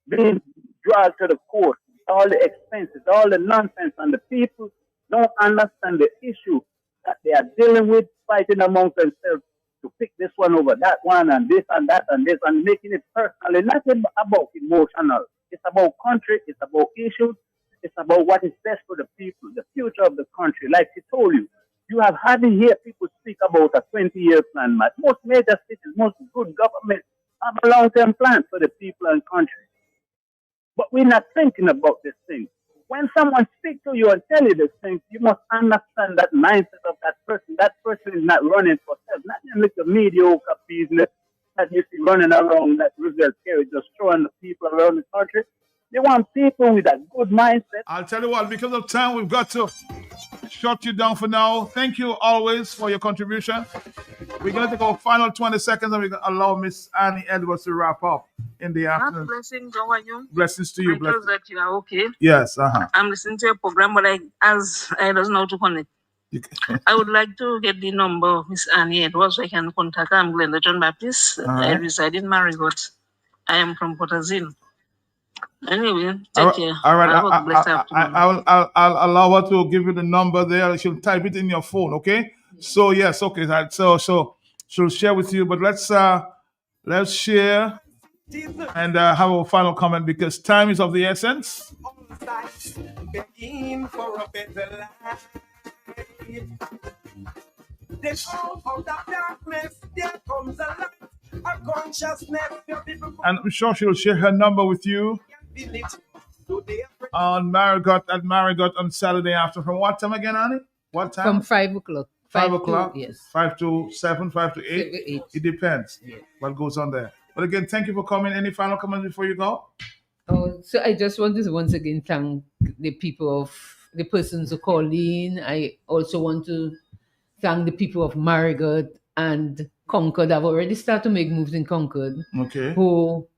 being dragged to the court, all the expenses, all the nonsense, and the people don't understand the issue that they are dealing with, fighting amongst themselves to pick this one over that one and this and that and this, and making it personal. It's not about emotional. It's about country. It's about issues. It's about what is best for the people, the future of the country. Like she told you, you have hardly hear people speak about a 20-year plan, Matt. Most major cities, most good governments have a long-term plan for the people and country. But we're not thinking about this thing. When someone speaks to you and tell you this thing, you must understand that mindset of that person. That person is not running for self, not in little mediocre business that you see running around that Roosevelt Kerry just throwing the people around the country. They want people with a good mindset. I'll tell you what, because of time, we've got to shut you down for now. Thank you always for your contribution. We're going to take our final 20 seconds and we're going to allow Miss Annie Edwards to wrap up in the afternoon. Blessings, how are you? Blessings to you. I trust that you are okay. Yes, I'm listening to your program, but I don't know how to connect. I would like to get the number of Miss Annie Edwards so I can contact her. I'm Glenda John Baptist. I reside in Marigot. I am from Port Azil. Anyway, take care. All right. Have a blessed afternoon. I'll allow her to give you the number there. She'll type it in your phone, okay? So yes, okay. So she'll share with you. But let's share and have a final comment, because time is of the essence. Begging for a better life. Then out of the darkness there comes a light, a consciousness. And I'm sure she'll share her number with you on Marigot on Saturday afternoon. From what time again, Annie? What time? From 5 o'clock. 5 o'clock? Yes. 5 to 7, 5 to 8? It depends what goes on there. But again, thank you for coming. Any final comments before you go? So I just want to once again thank the people of the persons who called in. I also want to thank the people of Marigot and Concord. I've already started to make moves in Concord. Okay. Who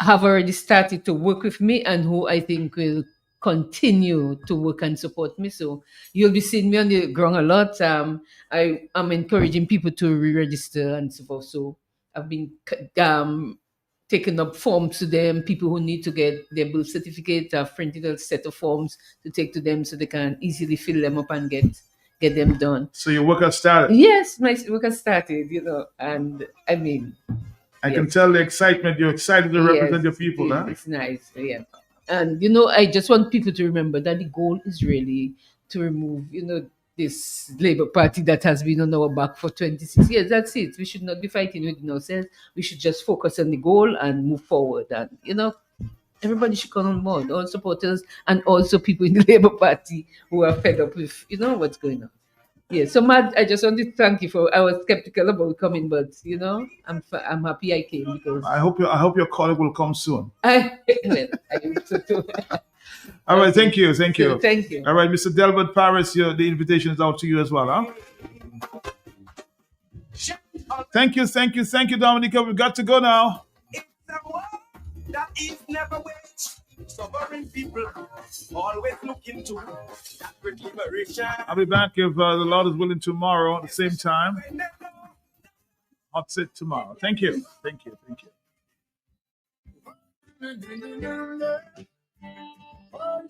have already started to work with me and who I think will continue to work and support me. So you'll be seeing me on the ground a lot. I am encouraging people to re-register and so forth. So I've been taking up forms to them, people who need to get their birth certificate. I've printed a set of forms to take to them so they can easily fill them up and get them done. So your work has started? Yes, my work has started, and I mean... I can tell the excitement. You're excited to represent your people, huh? It's nice, yeah. And I just want people to remember that the goal is really to remove, this Labour Party that has been on our back for 26 years. That's it. We should not be fighting within ourselves. We should just focus on the goal and move forward. And everybody should come on board, all supporters and also people in the Labour Party who are fed up with what's going on. Yeah, so Matt, I just wanted to thank you I was skeptical about coming, but I'm happy I came because I hope your colleague will come soon. I hope so too. All right, thank you. So, thank you. All right, Mr. Delbert Paris, the invitation is out to you as well, huh? Thank you, Dominica. We've got to go now. It's a war that is never waged. Sovereign people always looking to that great liberation. I'll be back if the Lord is willing tomorrow at the same time. Hot Sit tomorrow. Thank you.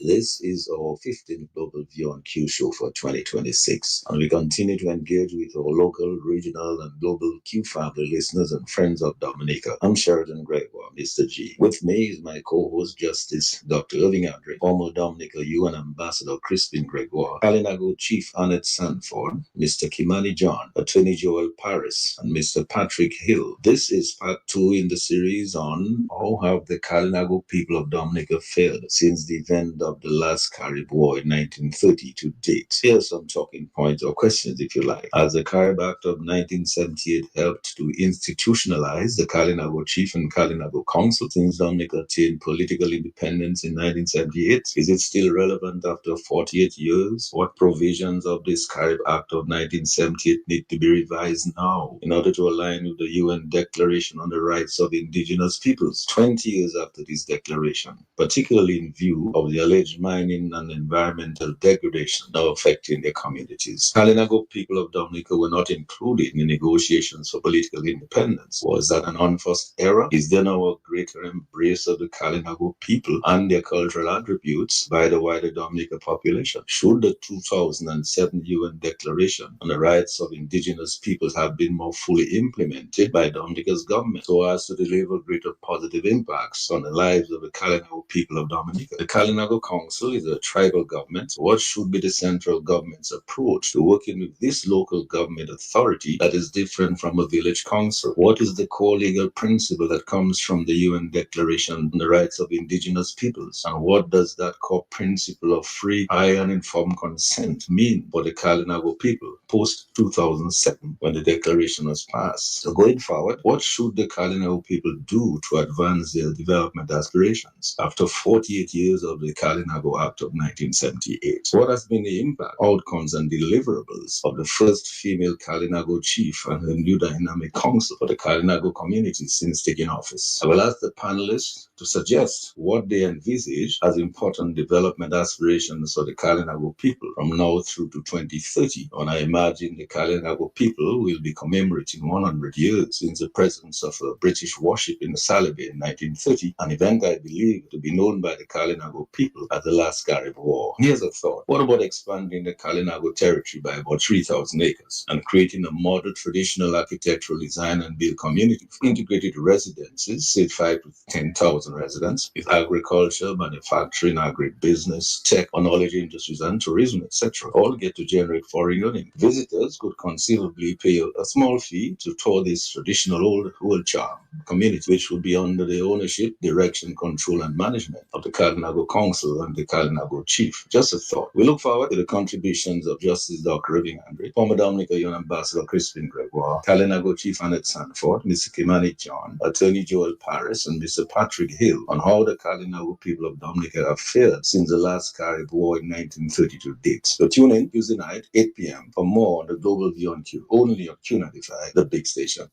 This is our 15th Global View on Q show for 2026, and we continue to engage with our local, regional, and global Q family listeners and friends of Dominica. I'm Sheridan Gregoire, Mr. G. With me is my co-host, Justice Dr. Irving Andre, former Dominica UN Ambassador Crispin Gregoire, Kalinago Chief Annette Sanford, Mr. Kimani John, Attorney Joel Paris, and Mr. Patrick Hill. This is part 2 in the series on how have the Kalinago people of Dominica fared since the event of the last Carib War in 1930 to date. Here are some talking points or questions, if you like. As the Carib Act of 1978 helped to institutionalize the Kalinago Chief and Kalinago Council since Dominica attained political independence in 1978, is it still relevant after 48 years? What provisions of this Carib Act of 1978 need to be revised now in order to align with the UN Declaration on the Rights of Indigenous Peoples 20 years after this declaration, particularly in view of the alleged mining and environmental degradation now affecting their communities? Kalinago people of Dominica were not included in the negotiations for political independence. Was that an unforced error? Is there now a greater embrace of the Kalinago people and their cultural attributes by the wider Dominica population? Should the 2007 UN Declaration on the Rights of Indigenous Peoples have been more fully implemented by Dominica's government so as to deliver greater positive impacts on the lives of the Kalinago people of Dominica? The Kalinago Council is a tribal government. What should be the central government's approach to working with this local government authority that is different from a village council? What is the core legal principle that comes from the UN Declaration on the Rights of Indigenous Peoples? And what does that core principle of free, high, and informed consent mean for the Kalinago people post-2007 when the declaration was passed? So going forward, what should the Kalinago people do to advance their development aspirations after 48 years of the Kalinago Act of 1978? What has been the impact, outcomes, and deliverables of the first female Kalinago chief and her new dynamic council for the Kalinago community since taking office? I will ask the panelists to suggest what they envisage as important development aspirations for the Kalinago people from now through to 2030, when I imagine the Kalinago people will be commemorating 100 years since the presence of a British warship in the Salibay in 1930, an event I believe to be known by the Kalinago people as the last Carib War. Here's a thought. What about expanding the Kalinago territory by about 3,000 acres and creating a model traditional architectural design and build community with integrated residences, say 5 to 10,000 residents, with agriculture, manufacturing, agribusiness, tech, knowledge industries, and tourism, etc., all get to generate foreign earnings. Visitors could conceivably pay a small fee to tour this traditional old world charm community, which would be under the ownership, direction, control, and management of the Kalinago Council and the Kalinago Chief. Just a thought. We look forward to the contributions of Justice Dr. Irving Andre, former Dominica UN Ambassador Crispin Gregoire, Kalinago Chief Annette Sanford, Mr. Kimani John, Attorney Joel Paris, and Mr. Patrick Hill on how the Kalinago people of Dominica have fared since the last Carib War in 1932 date. So tune in Tuesday night, 8 p.m. for more on the Global View on Q, only on Q95, the big station.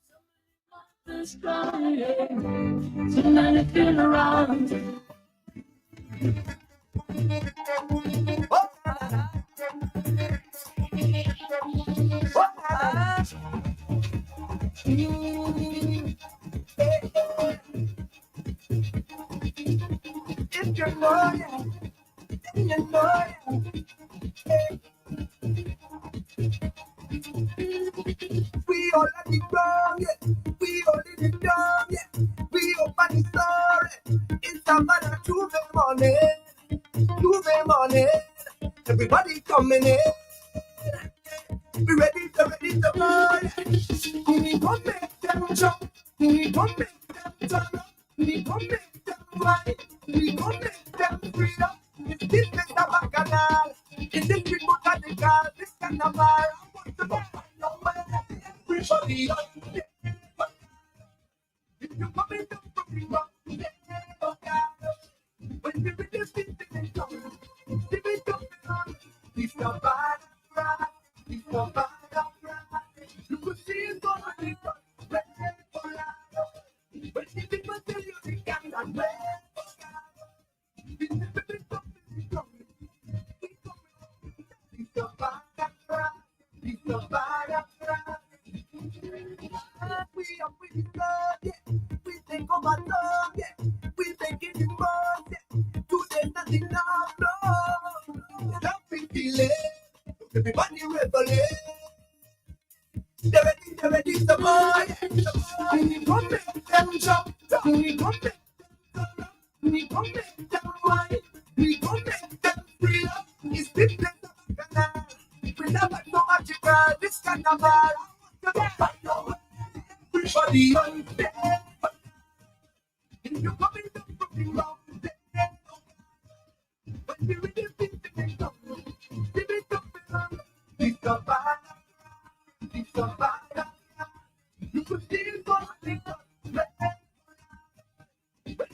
If you're loyal, then you're loyal. We all at the ground, yeah. We all in the down, yeah. We open the story. It's about Tuesday morning. Everybody coming in. We ready to run. We gon' make them jump. We gon' make them turn up. We gon' make them ride. We gon' make them free up. It's this Mr. Bacchanal. In this big book of the car, this carnival. I want to go nowhere. Everybody on the if you come in from the rock, when we reach this thing, they come. Give it up on. It's the bad ride. It's the bad ride. You could see it on the front. Ready for life. When the people tell you they cannot wait for God. It's the bad ride. It's the bad ride. We are with God, yeah. We think of our love, yeah. We think it in more, yeah. Today nothing now, no. Happy feeling. Everybody reveling. They're ready, the boy. We gon' make them jump. We gon' make them jump. We gon' make them ride. We gon' make them free up. It's the place of the canal. We never so magical. This carnival. Everybody on there. If you come in from the wrong, when you really think they come, give it up and it's a bad, it's a bad. You could see it on the when